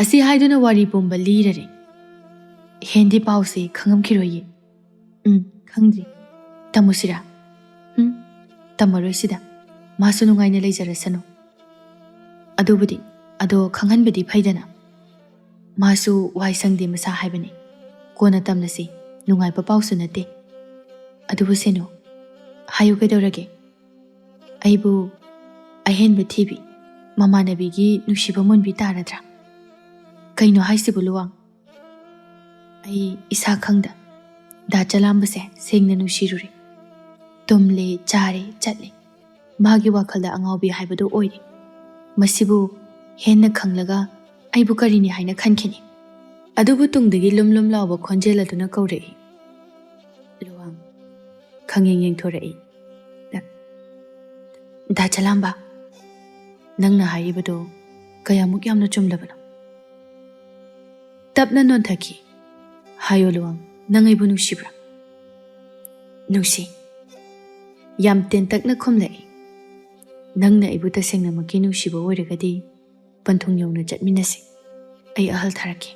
asi haiduna wari bomba lirare hendi pause khangam khiroyi khangji tamusira tamarosida masu nungaina leijarasanu adubudi ado khanghanbedi phaidana masu waisangde masa haibani kona tamnasi nungai pa pause nate adubu senu hayu kedorage aibu ahenba thibi mamanabigi nushiba monbi taradra kaino haisibu luwang ai isa khangda da chalambase sengna nushiruri tumle chare chatle magi wakhalda angawbi haibado oiri masibu henna khanglaga aibu karini haina khankhini adubu tungdagi lumlum lawba khonjela duna kaurei luwang khangeng thorai da chalamba nangna haibado kayamuk yamna chumlabana tapna non thaki hayo luwang nangai bu nushibra nusi yam tentakna khomlai nangna ibu tasengna maki nushiba oiragadi panthung yawna chatminasi ai ahal tharaki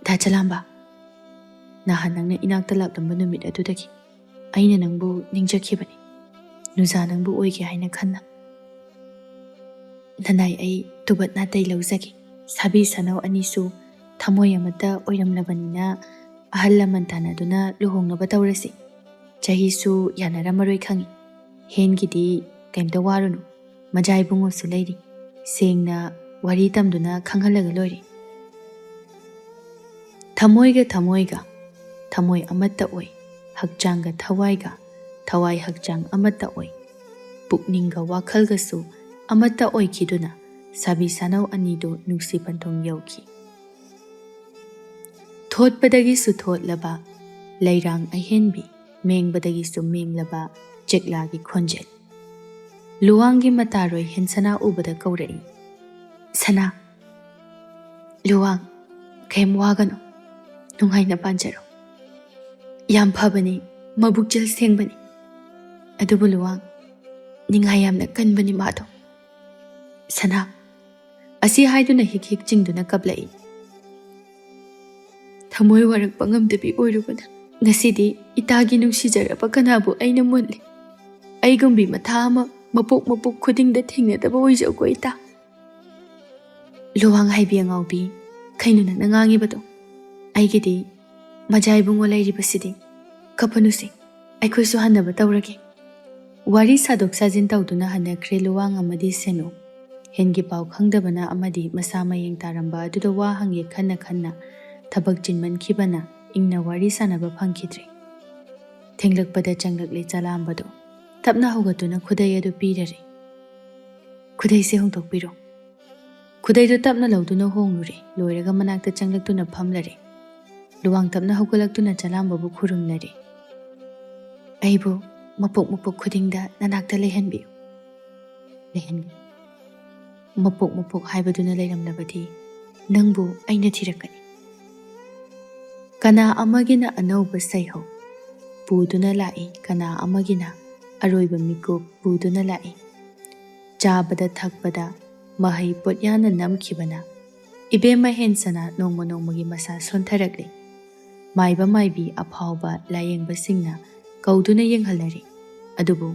da chalamba nahan nangna inakta laklamba numit adudagi aina nangbu ningjakhibani nuza nangbu oige haina khanna nanai ai tubat na tai lauzagi sabi sanau anisu thamoy amata oiramlabanina ahal laman tanaduna luhongnaba tawrasi chahisu yanaramaroi khangi hengidi kaimta warunu majai bungo su leiri sengna wari tamduna khanghalaga loiri ꯊꯃꯣꯏꯒ ꯊꯃꯣꯏꯒ ꯊꯃꯣꯏ ꯑꯃꯠꯇ ꯑꯣꯏ, ꯍꯛꯆꯥꯡꯒ ꯊꯋꯥꯏꯒ ꯊꯋꯥꯏ ꯍꯛꯆꯥꯡ ꯑꯃꯠꯇ ꯑꯣꯏ, ꯄꯨꯛꯅꯤꯡꯒ ꯋꯥꯈꯜꯒꯁꯨ ꯑꯃꯠꯇ ꯑꯣꯏꯈꯤꯗꯨꯅ ꯁꯥꯕꯤ ꯁꯥꯅꯧ ꯑꯅꯤꯗꯨ ꯅꯨꯡꯁꯤ ꯄꯟꯊꯨꯡ ꯌꯧꯈꯤ꯫ ꯊꯣꯠꯄꯗꯒꯤꯁꯨ ꯊꯣꯠꯂꯕ ꯂꯩꯔꯥꯡ ꯑꯍꯦꯟꯕꯤ, ꯃꯦꯡꯕꯗꯒꯤꯁꯨ ꯃꯦꯡꯂꯕ ꯆꯦꯛꯂꯥꯒꯤ ꯈꯣꯟꯖꯦꯜ꯫ ꯂꯨꯋꯥꯡꯒꯤ ꯃꯇꯥꯔꯣꯏ ꯍꯦꯟꯁꯅꯥ ꯎꯕꯗ ꯀꯧꯔꯛꯏ, "ꯁꯅꯥ, ꯂꯨꯋꯥꯡ, ꯀꯩꯝ ꯋꯥꯒꯅꯨ, ꯅꯨꯡꯉꯥꯏꯅ ꯄꯥꯟꯖꯔꯣ꯫ ꯌꯥꯝ ꯐꯕꯅꯤ, ꯃꯕꯨꯛꯆꯦꯜ ꯁꯦꯡꯕꯅꯤ꯫ ꯑꯗꯨꯕꯨ ꯂꯨꯋꯥꯡ, ꯅꯤꯡꯉꯥꯏ ꯌꯥꯝꯅ ꯀꯟꯕꯅꯤ ꯃꯥꯗꯣ." ꯁꯅꯥ ꯑꯁꯤ ꯍꯥꯏꯗꯨꯅ ꯍꯤꯛ ꯍꯤꯛ ꯆꯤꯡꯗꯨꯅ ꯀꯞꯂꯛꯏ꯫ ꯊꯃꯣꯏ ꯋꯥꯔꯛꯄ ꯉꯝꯗꯕꯤ ꯑꯣꯏꯔꯨꯕꯅ ꯉꯁꯤꯗꯤ ꯏꯇꯥꯒꯤ ꯅꯨꯡꯁꯤꯖꯔꯕ ꯀꯅꯥꯕꯨ ꯑꯩꯅ ꯃꯨꯜꯂꯤ꯫ ꯑꯩꯒꯨꯝꯕꯤ ꯃꯊꯥ ꯑꯃ ꯃꯄꯣꯛ ꯈꯨꯗꯤꯡꯗ ꯊꯦꯡꯅꯗꯕ ꯑꯣꯏꯖꯧꯀꯣ ꯏꯇꯥ꯫ ꯂꯨꯋꯥꯡ ꯍꯥꯏꯕꯤ ꯑꯉꯥꯎꯕꯤ, ꯀꯩꯅꯣ ꯅꯪꯅ ꯉꯥꯡꯉꯤꯕꯗꯣ? ꯑꯩꯒꯤꯗꯤ ꯃꯖꯥ ꯏꯕꯨꯡꯉꯣ ꯂꯩꯔꯤꯕꯁꯤꯗꯤ, ꯀꯞꯄꯅꯨꯁꯦ, ꯑꯩꯈꯣꯏꯁꯨ ꯍꯟꯅꯕ ꯇꯧꯔꯒꯦ꯫ ꯋꯥꯔꯤ ꯁꯥꯗꯣꯛ ꯁꯥꯖꯤꯟ ꯇꯧꯗꯨꯅ ꯍꯟꯅꯈ꯭ꯔꯦ ꯂꯨꯋꯥꯡ ꯑꯃꯗꯤ ꯁꯦꯅꯨ꯫ ꯍꯦꯟꯒꯤ ꯄꯥꯎ ꯈꯪꯗꯕꯅ ꯑꯃꯗꯤ ꯃꯁꯥ ꯃꯌꯦꯡ ꯇꯥꯔꯝꯕ ꯑꯗꯨꯗ ꯋꯥ ꯍꯪꯒꯦ ꯈꯟꯅ ꯊꯕꯛ ꯆꯤꯟꯃꯟꯈꯤꯕꯅ ꯏꯪꯅ ꯋꯥꯔꯤ ꯁꯥꯟꯅꯕ ꯐꯪꯈꯤꯗ꯭ꯔꯦ꯫ ꯊꯦꯡꯂꯛꯄꯗ ꯆꯪꯂꯛꯂꯦ ꯆꯂꯥꯝꯕꯗꯣ, ꯇꯞꯅ ꯍꯧꯒꯠꯇꯨꯅ ꯈꯨꯗꯩ ꯑꯗꯨ ꯄꯤꯔꯔꯦ꯫ "ꯈꯨꯗꯩꯁꯦ ꯍꯣꯡꯗꯣꯛꯄꯤꯔꯣ." ꯈꯨꯗꯩꯗꯨ ꯇꯞꯅ ꯂꯧꯗꯨꯅ ꯍꯣꯡꯂꯨꯔꯦ, ꯂꯣꯏꯔꯒ ꯃꯅꯥꯛꯇ ꯆꯪꯂꯛꯇꯨꯅ ꯐꯝꯂꯔꯦ꯫ ꯂꯨꯋꯥꯡ ꯇꯞꯅ ꯍꯧꯒꯠꯂꯛꯇꯨꯅ ꯆꯂꯥꯝꯕꯕꯨ ꯈꯨꯔꯨꯝꯂꯔꯦ꯫ "ꯑꯩꯕꯨ ꯃꯄꯣꯛ ꯈꯨꯗꯤꯡꯗ ꯅꯅꯥꯛꯇ ꯂꯩꯍꯟꯕꯤꯌꯨ." "ꯂꯩꯍꯟꯒꯦ." "ꯃꯄꯣꯛ ꯍꯥꯏꯕꯗꯨꯅ ꯂꯩꯔꯝꯂꯕꯗꯤ ꯅꯪꯕꯨ ꯑꯩꯅ ꯊꯤꯔꯛꯀꯅꯤ." ꯀꯅꯥ ꯑꯃꯒꯤꯅ ꯑꯅꯧꯕ ꯁꯩꯍꯧ ꯄꯨꯗꯨꯅ ꯂꯥꯛꯏ, ꯀꯅꯥ ꯑꯃꯒꯤꯅ ꯑꯔꯣꯏꯕ ꯃꯤꯀꯨꯞ ꯄꯨꯗꯨꯅ ꯂꯥꯛꯏ꯫ ꯆꯥꯕꯗ ꯊꯛꯄꯗ ꯃꯍꯩ ꯄꯣꯠꯌꯥꯟꯅ ꯅꯝꯈꯤꯕꯅ ꯏꯕꯦꯝꯃ ꯍꯦꯟꯁꯅꯥ ꯅꯣꯡꯃꯒꯤ ꯃꯁꯥ ꯁꯣꯟꯊꯔꯛꯂꯤ꯫ ꯃꯥꯏꯕ ꯃꯥꯏꯕꯤ ꯑꯐꯥꯎꯕ ꯂꯥꯌꯦꯡꯕꯁꯤꯡꯅ ꯀꯧꯗꯨꯅ ꯌꯦꯡꯍꯜꯂꯔꯤ꯫ ꯑꯗꯨꯕꯨ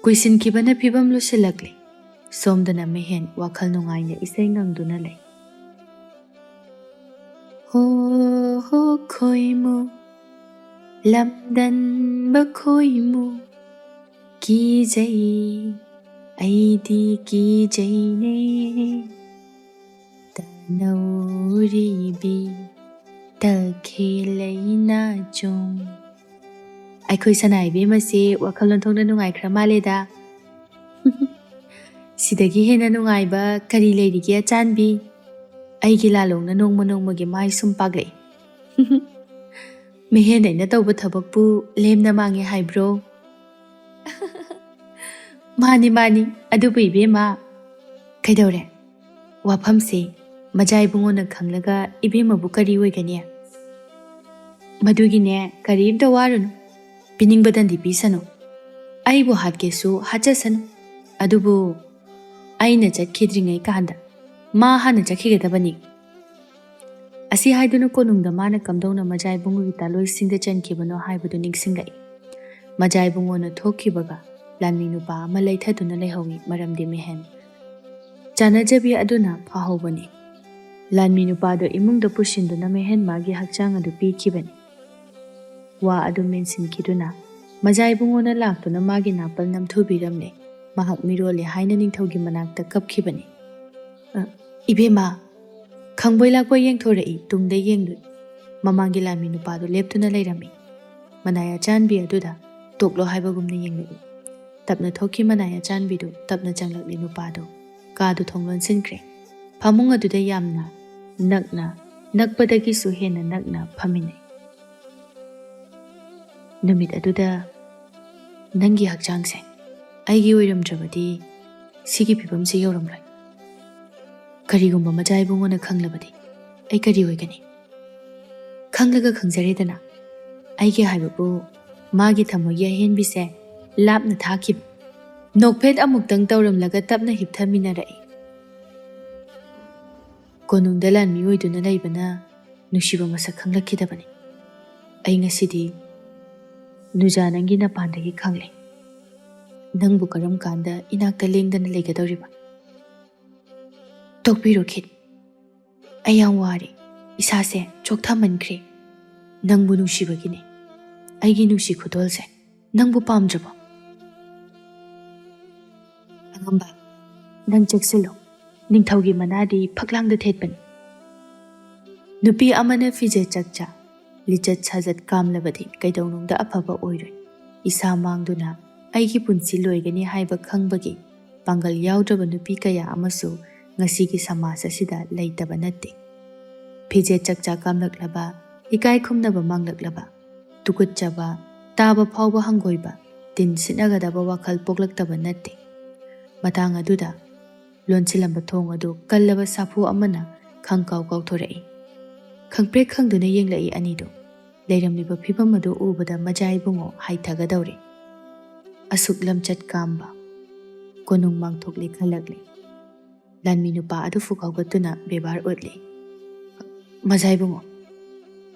ꯀꯨꯏꯁꯤꯟꯈꯤꯕꯅ ꯐꯤꯕꯝ ꯂꯨꯁꯤꯜꯂꯛꯂꯤ꯫ ꯁꯣꯝꯗꯅ ꯃꯦꯍꯦꯟ ꯋꯥꯈꯜ ꯅꯨꯡꯉꯥꯏꯅ ꯏꯁꯩ ꯉꯪꯗꯨꯅ ꯂꯩ꯫ "ꯍꯣ ꯍꯣ ꯈꯣꯏꯃꯨ, ꯂꯝꯗꯟꯕ ꯈꯣꯏꯃꯨ, ꯀꯤꯖꯩ ꯑꯩꯗꯤ ꯀꯤꯖꯩꯅꯦ, ꯇꯅꯧꯔꯤꯕꯤ ꯇꯈꯦꯜꯂꯩ ꯅꯥꯆꯣꯝ." ꯑꯩꯈꯣꯏ ꯁꯅꯥ ꯏꯕꯦꯝꯃꯁꯤ ꯋꯥꯈꯜ ꯂꯣꯟꯊꯣꯛꯅ ꯅꯨꯡꯉꯥꯏꯈ꯭ꯔ ꯃꯥꯜꯂꯦꯗ꯫ ꯁꯤꯗꯒꯤ ꯍꯦꯟꯅ ꯅꯨꯡꯉꯥꯏꯕ ꯀꯔꯤ ꯂꯩꯔꯤꯒꯦ ꯑꯆꯥꯟꯕꯤ? ꯑꯩꯒꯤ ꯂꯥꯂꯣꯡꯅ ꯅꯣꯡꯃꯒꯤ ꯃꯥꯏ ꯁꯨꯝ ꯄꯥꯛꯂꯛꯏ꯫ ꯃꯦꯍꯦꯟ ꯑꯩꯅ ꯇꯧꯕ ꯊꯕꯛꯄꯨ ꯂꯦꯝꯅ ꯃꯥꯡꯉꯦ ꯍꯥꯏꯕ꯭ꯔꯣ? ꯃꯥꯅꯤ, ꯑꯗꯨꯕꯨ ꯏꯕꯦꯝꯃ, ꯀꯩꯗꯧꯔꯦ? ꯋꯥꯐꯝꯁꯦ ꯃꯖꯥ ꯏꯕꯨꯡꯉꯣꯅ ꯈꯪꯂꯒ ꯏꯕꯦꯝꯃꯕꯨ ꯀꯔꯤ ꯑꯣꯏꯒꯅꯤ? ꯃꯗꯨꯒꯤꯅꯦ ꯀꯔꯤꯝꯇ ꯋꯥꯔꯨꯅꯨ, ꯄꯤꯅꯤꯡꯕꯗꯟꯗꯤ ꯄꯤꯁꯅꯨ, ꯑꯩꯕꯨ ꯍꯥꯠꯀꯦꯁꯨ ꯍꯥꯠꯆꯁꯅꯨ꯫ ꯑꯗꯨꯕꯨ ꯑꯩꯅ ꯆꯠꯈꯤꯗ꯭ꯔꯤꯉꯩ ꯀꯥꯟꯗ ꯃꯥ ꯍꯥꯟꯅ ꯆꯠꯈꯤꯒꯗꯕꯅꯤ꯫ ꯑꯁꯤ ꯍꯥꯏꯗꯨꯅ ꯀꯣꯅꯨꯡꯗ ꯃꯥꯅ ꯀꯝꯗꯧꯅ ꯃꯖꯥ ꯏꯕꯨꯡꯉꯣꯒꯤ ꯇꯥꯂꯣꯏꯁꯤꯡꯗ ꯆꯟꯈꯤꯕꯅꯣ ꯍꯥꯏꯕꯗꯨ ꯅꯤꯡꯁꯤꯡꯂꯛꯏ꯫ ꯃꯖꯥ ꯏꯕꯨꯡꯉꯣꯅ ꯊꯣꯛꯈꯤꯕꯒ ꯂꯥꯟꯃꯤ ꯅꯨꯄꯥ ꯑꯃ ꯂꯩꯊꯗꯨꯅ ꯂꯩꯍꯧꯏ, ꯃꯔꯝꯗꯤ ꯃꯦꯍꯦꯟ ꯆꯥꯅꯖꯕꯤ ꯑꯗꯨꯅ ꯐꯥꯍꯧꯕꯅꯤ꯫ ꯂꯥꯟꯃꯤ ꯅꯨꯄꯥꯗꯨ ꯏꯃꯨꯡꯗ ꯄꯨꯁꯤꯟꯗꯨꯅ ꯃꯦꯍꯦꯟ ꯃꯥꯒꯤ ꯍꯛꯆꯥꯡ ꯑꯗꯨ ꯄꯤꯈꯤꯕꯅꯤ꯫ ꯋꯥ ꯑꯗꯨ ꯃꯦꯟꯁꯤꯟꯈꯤꯗꯨꯅ ꯃꯖꯥ ꯏꯕꯨꯡꯉꯣꯅ ꯂꯥꯛꯇꯨꯅ ꯃꯥꯒꯤ ꯅꯥꯄꯜ ꯅꯝꯊꯨꯕꯤꯔꯝꯂꯦ꯫ ꯃꯍꯥꯛ ꯃꯤꯔꯣꯜꯂꯦ ꯍꯥꯏꯅ ꯅꯤꯡꯊꯧꯒꯤ ꯃꯅꯥꯛꯇ ꯀꯞꯈꯤꯕꯅꯤ꯫ "ꯏꯕꯦꯝꯃ!" ꯈꯪꯕꯣꯏ ꯂꯥꯛꯄꯣꯏ ꯌꯦꯡꯊꯣꯔꯛꯏ, ꯇꯨꯡꯗ ꯌꯦꯡꯂꯨꯏ꯫ ꯃꯃꯥꯡꯒꯤ ꯂꯥꯟꯃꯤ ꯅꯨꯄꯥꯗꯨ ꯂꯦꯞꯇꯨꯅ ꯂꯩꯔꯝꯃꯤ꯫ ꯃꯅꯥꯏ ꯑꯆꯥꯟꯕꯤ ꯑꯗꯨꯗ ꯇꯣꯛꯂꯣ ꯍꯥꯏꯕꯒꯨꯝꯅ ꯌꯦꯡꯂꯛꯏ꯫ ꯇꯞꯅ ꯊꯣꯛꯈꯤ ꯃꯅꯥꯏ ꯑꯆꯥꯟꯕꯤꯗꯨ, ꯇꯞꯅ ꯆꯪꯂꯛꯂꯤ ꯅꯨꯄꯥꯗꯨ꯫ ꯀꯥꯗꯨ ꯊꯣꯡ ꯂꯣꯟꯁꯤꯟꯈ꯭ꯔꯦ꯫ ꯐꯃꯨꯡ ꯑꯗꯨꯗ ꯌꯥꯝꯅ ꯅꯛꯄꯗꯒꯤꯁꯨ ꯍꯦꯟꯅ ꯅꯛꯅ ꯐꯝꯃꯤꯟꯅꯩ꯫ "ꯅꯨꯃꯤꯠ ꯑꯗꯨꯗ ꯅꯪꯒꯤ ꯍꯛꯆꯥꯡꯁꯦ ꯑꯩꯒꯤ ꯑꯣꯏꯔꯝꯗ꯭ꯔꯕꯗꯤ ꯁꯤꯒꯤ ꯐꯤꯕꯝꯁꯤ ꯌꯧꯔꯝꯂꯣꯏ꯫ ꯀꯔꯤꯒꯨꯝꯕ ꯃꯖꯥ ꯏꯕꯨꯡꯉꯣꯅ ꯈꯪꯂꯕꯗꯤ ꯑꯩ ꯀꯔꯤ ꯑꯣꯏꯒꯅꯤ? ꯈꯪꯂꯒ ꯈꯪꯖꯔꯦꯗꯅ, ꯑꯩꯒꯤ ꯍꯥꯏꯕꯕꯨ ꯃꯥꯒꯤ ꯊꯃꯣꯏꯒꯤ ꯑꯍꯦꯟꯕꯤꯁꯦ ꯂꯥꯞꯅ ꯊꯥꯈꯤꯕ." ꯅꯣꯛꯐꯦꯠ ꯑꯃꯨꯛꯇꯪ ꯇꯧꯔꯝꯂꯒ ꯇꯞꯅ ꯍꯤꯞꯊꯃꯤꯟꯅꯔꯛꯏ꯫ ꯀꯣꯅꯨꯡꯗ ꯂꯥꯟꯃꯤ ꯑꯣꯏꯗꯨꯅ ꯂꯩꯕꯅ ꯅꯨꯡꯁꯤꯕ ꯃꯁꯛ ꯈꯪꯂꯛꯈꯤꯗꯕꯅꯤ꯫ ꯑꯩ ꯉꯁꯤꯗꯤ ꯅꯨꯖꯥ ꯅꯪꯒꯤ ꯅꯄꯥꯟꯗꯒꯤ ꯈꯪꯂꯦ꯫ ꯅꯪꯕꯨ ꯀꯔꯝ ꯀꯥꯟꯗ ꯏꯅꯥꯛꯇ ꯂꯦꯡꯗꯅ ꯂꯩꯒꯗꯧꯔꯤꯕ? "ꯇꯣꯛꯄꯤꯔꯣ ꯈꯤꯠ, ꯑꯩ ꯌꯥꯝ ꯋꯥꯔꯦ, ꯏꯁꯥꯁꯦ ꯆꯣꯛꯊꯃꯟꯈ꯭ꯔꯦ꯫ ꯅꯪꯕꯨ ꯅꯨꯡꯁꯤꯕꯒꯤꯅꯦ꯫ ꯑꯩꯒꯤ ꯅꯨꯡꯁꯤ ꯈꯨꯗꯣꯜꯁꯦ ꯅꯪꯕꯨ ꯄꯥꯝꯗ꯭ꯔꯕꯣ?" "ꯑꯉꯝꯕ, ꯅꯪ ꯆꯦꯛꯁꯤꯜꯂꯨ, ꯅꯤꯡꯊꯧꯒꯤ ꯃꯅꯥꯗꯤ ꯐꯛꯂꯥꯡꯗ ꯊꯦꯠꯄꯅꯤ." नुपी अमने फिजे चकचा लिचत साजत कामलबदि कैदौनुंगदा अफबा ओइरोइ इसा मांगदुना अइगी पुंसी लोइगनि हाइबा खंगबगी पांगल याउद्रबा नुपी कया अमसु ngasiगी समाज असिदा लैतबा नत्ते फिजे चकचा कामलक्लबा इकाय खुमनबा मांगलक्लबा तुकुच्चबा ताबा फावबा हंगोइबा तिन सिनगदबा वाखल पोगलक्तबा नत्ते मतांग अदुदा लोनसिलंबा थोंग अदु कल्लबा साफु अमना खंकाव काउथोरई खंप्रे खंदुना येंगलई अनिदो लेरमलिबा फिबम अदु उबदा मजाइबुंगो हाइथगदौरे असुक लमचत कामबा कोनुंग मांगथोकले खलगले लानमी नुपा अदु फुकाउगतुना बेबार उतले मजाइबुंगो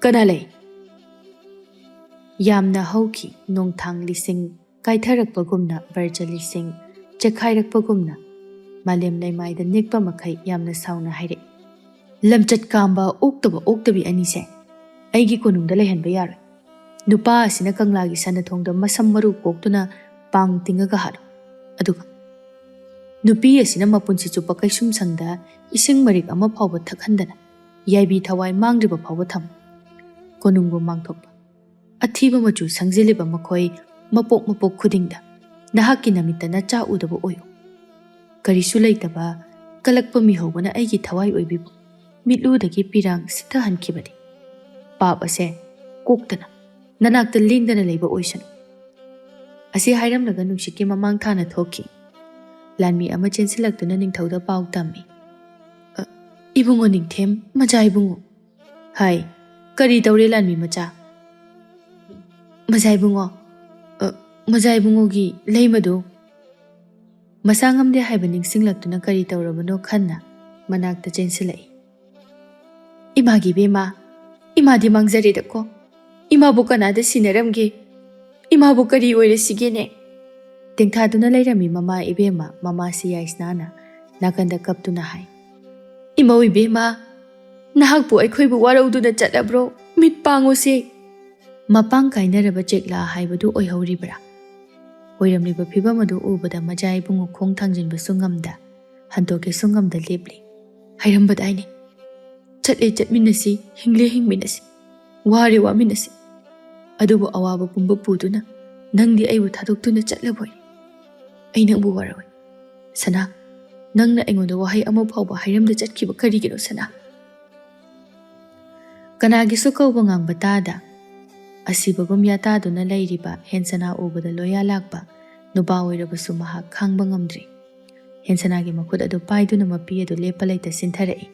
कना लई यामना हौखी नोंथांग लिसिंग काइथरकपगुमना बर्जा लिसिंग चखाइरकपगुमना मालेम लैमाइदा निकपा मखै यामना साउना हाइरे लमचत कामबा ओक्तबी अनिसे अइगी कोनुंगदा लैहनबा यारोइ नुपा असिना कंगलागी सनथोंगदा मसम मरु कोक्तुना पांग तिंगगा हारो अदुगा नुपी असिना मपुंसि चुप्पा कैसुम संगदा इसिंग मरिक अमा फावबा थखंदना याइबी थवाई मांगद्रिबा फावबा थम कोनुंगबु मांगथोकपा अथीबा मचु संजिलिबा मखोइ मपोक खुदिंगदा नहाकी नमित्ता नचा उदबा ओयो करिसु लैतबा कलक्पा मिहौबना अइगी थवाई ओइबिबु मिटलुदगी पिरांग सिथहनखिबदि पाप असे कोक्तना ननाक्ता लेंदना लैबा ओइसनु असी हाइरमलगा नुसिकी ममांग थाना थोकी लानमी अमा चेंसिलक्तुना निंगथौदा पाउ तम्मी इबुंगो निंगथेम मजा इबुंगो हाय करी तौरे लानमी मचा मजा इबुंगोगी लैमदु मसांगमदे हाइबा निंगसिंगलक्तुना करी तौरबनो खन्ना मनाक्ता चेंसिलाई इमागी बेमा इमादी मांगजरेदको इमाबु कनादा सिनरमगे इमाबु करी ओइरसिगेने तेंथादुना लैरमी ममा इबेमा ममा सियाइसनाना नाकंदा कप्तुना हाय इमौ इबेमा नाहकपु अखोइबु वारौदुना चटलब्रो मिट पांगोसे मपांग काइनरबा चेकला हाइबदु ओइहौरिबरा ओइरमलिबा फिबमदु उबदा मजाइबुंगो खोंग थांजिनबा सुंगमदा हंतोके सुंगमदा लेपली हाइरमबदाइने चटले चटमिनसी हिंगले हिंगमिनसी वारे वामिनसी अदुबु अवाबा पुंबा पुदुना नंगदी अइबु थादोक्तुना चटलबोय अइ नंगबु वारवै सना नंगना अइंगोंदा वाहै अमा फावबा हाइरमदा चटखिबा करिगिनो सना कनागिसु कौबा ngang tada asibagum yataduna leiriba hensana ubada loya lakba nuba oirabasu mahak khangba ngamdri hensana gi makut adu paiduna mapi adu lepa leita sintharai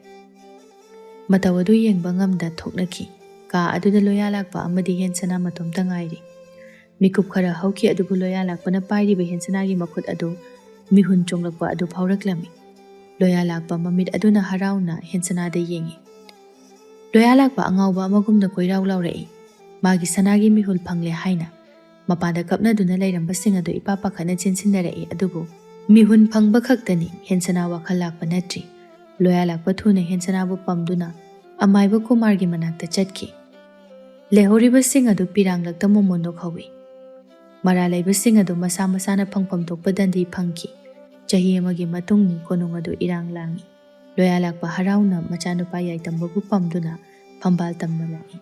matawadu yengba ngamda thoknaki ka aduda loya lakba amadi hensana matom tangairi mikup khara hauki adu loya lakbana pairiba hensana gi makut adu mihun chonglakba adu phauраклами loya lakba mamit aduna harauna hensana da yengi loya lakba angawba amagumda koirau laurai magi sanagi mihul phangle haina mapada kapna duna lairamba sing adu ipa pakhana chinsindarai adubu mihun phangba khaktani hensana wakhal lakba natri loya lakba thuna hensana bu pamduna amaiba kumar gi manakta chatki lehoriba sing adu pirang lakta momono khawi mara laiba sing adu masa masana phangpam thokpa dandi phangki chahi amagi matungni konung adu irang langi loya lakba harauna machanupa yaitamba bu pamduna phambal tamna lai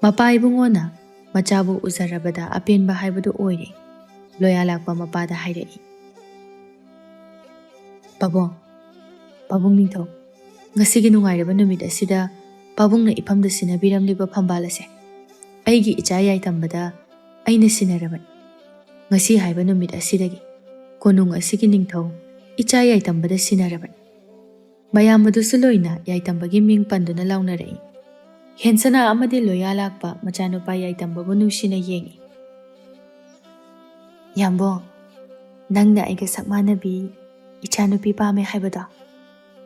mapa ibungona machabu uzarabada apenba haibadu oire loya lakba mapada hairai pabung ningtho ngasigi nungairaba numit asida pabungna iphamda sinabiramliba phambalase aigi icha yaitambada aina sinaraban ngasi haiba numit asidagi konung asigi ningtho icha yaitambada sinaraban mayamadusu loina yaitambagi ming panduna launarai hensana amadi loya lakpa machanupa yaitambabu nusina yengi yambo nangna aiga sakmanabi ichanupi pame haibada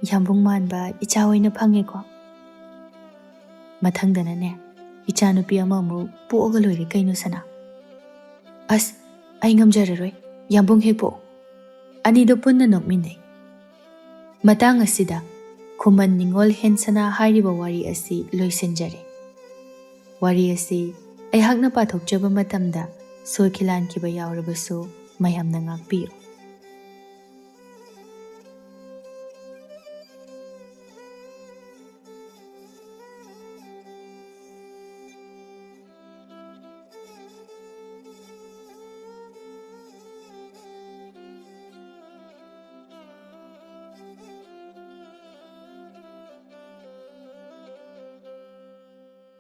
yambung manba icha oina phange ko mathangdana ne ichanupi amamu poga loire kaino sana as ai ngamjararoi yambung hepo ani do punna nokminai matang asida kuman ningol hensana hairiba wari asi loisenjare wari asi ai hakna pathokjaba matamda soikilan kiba yaurabasu mayamna ngakpiyo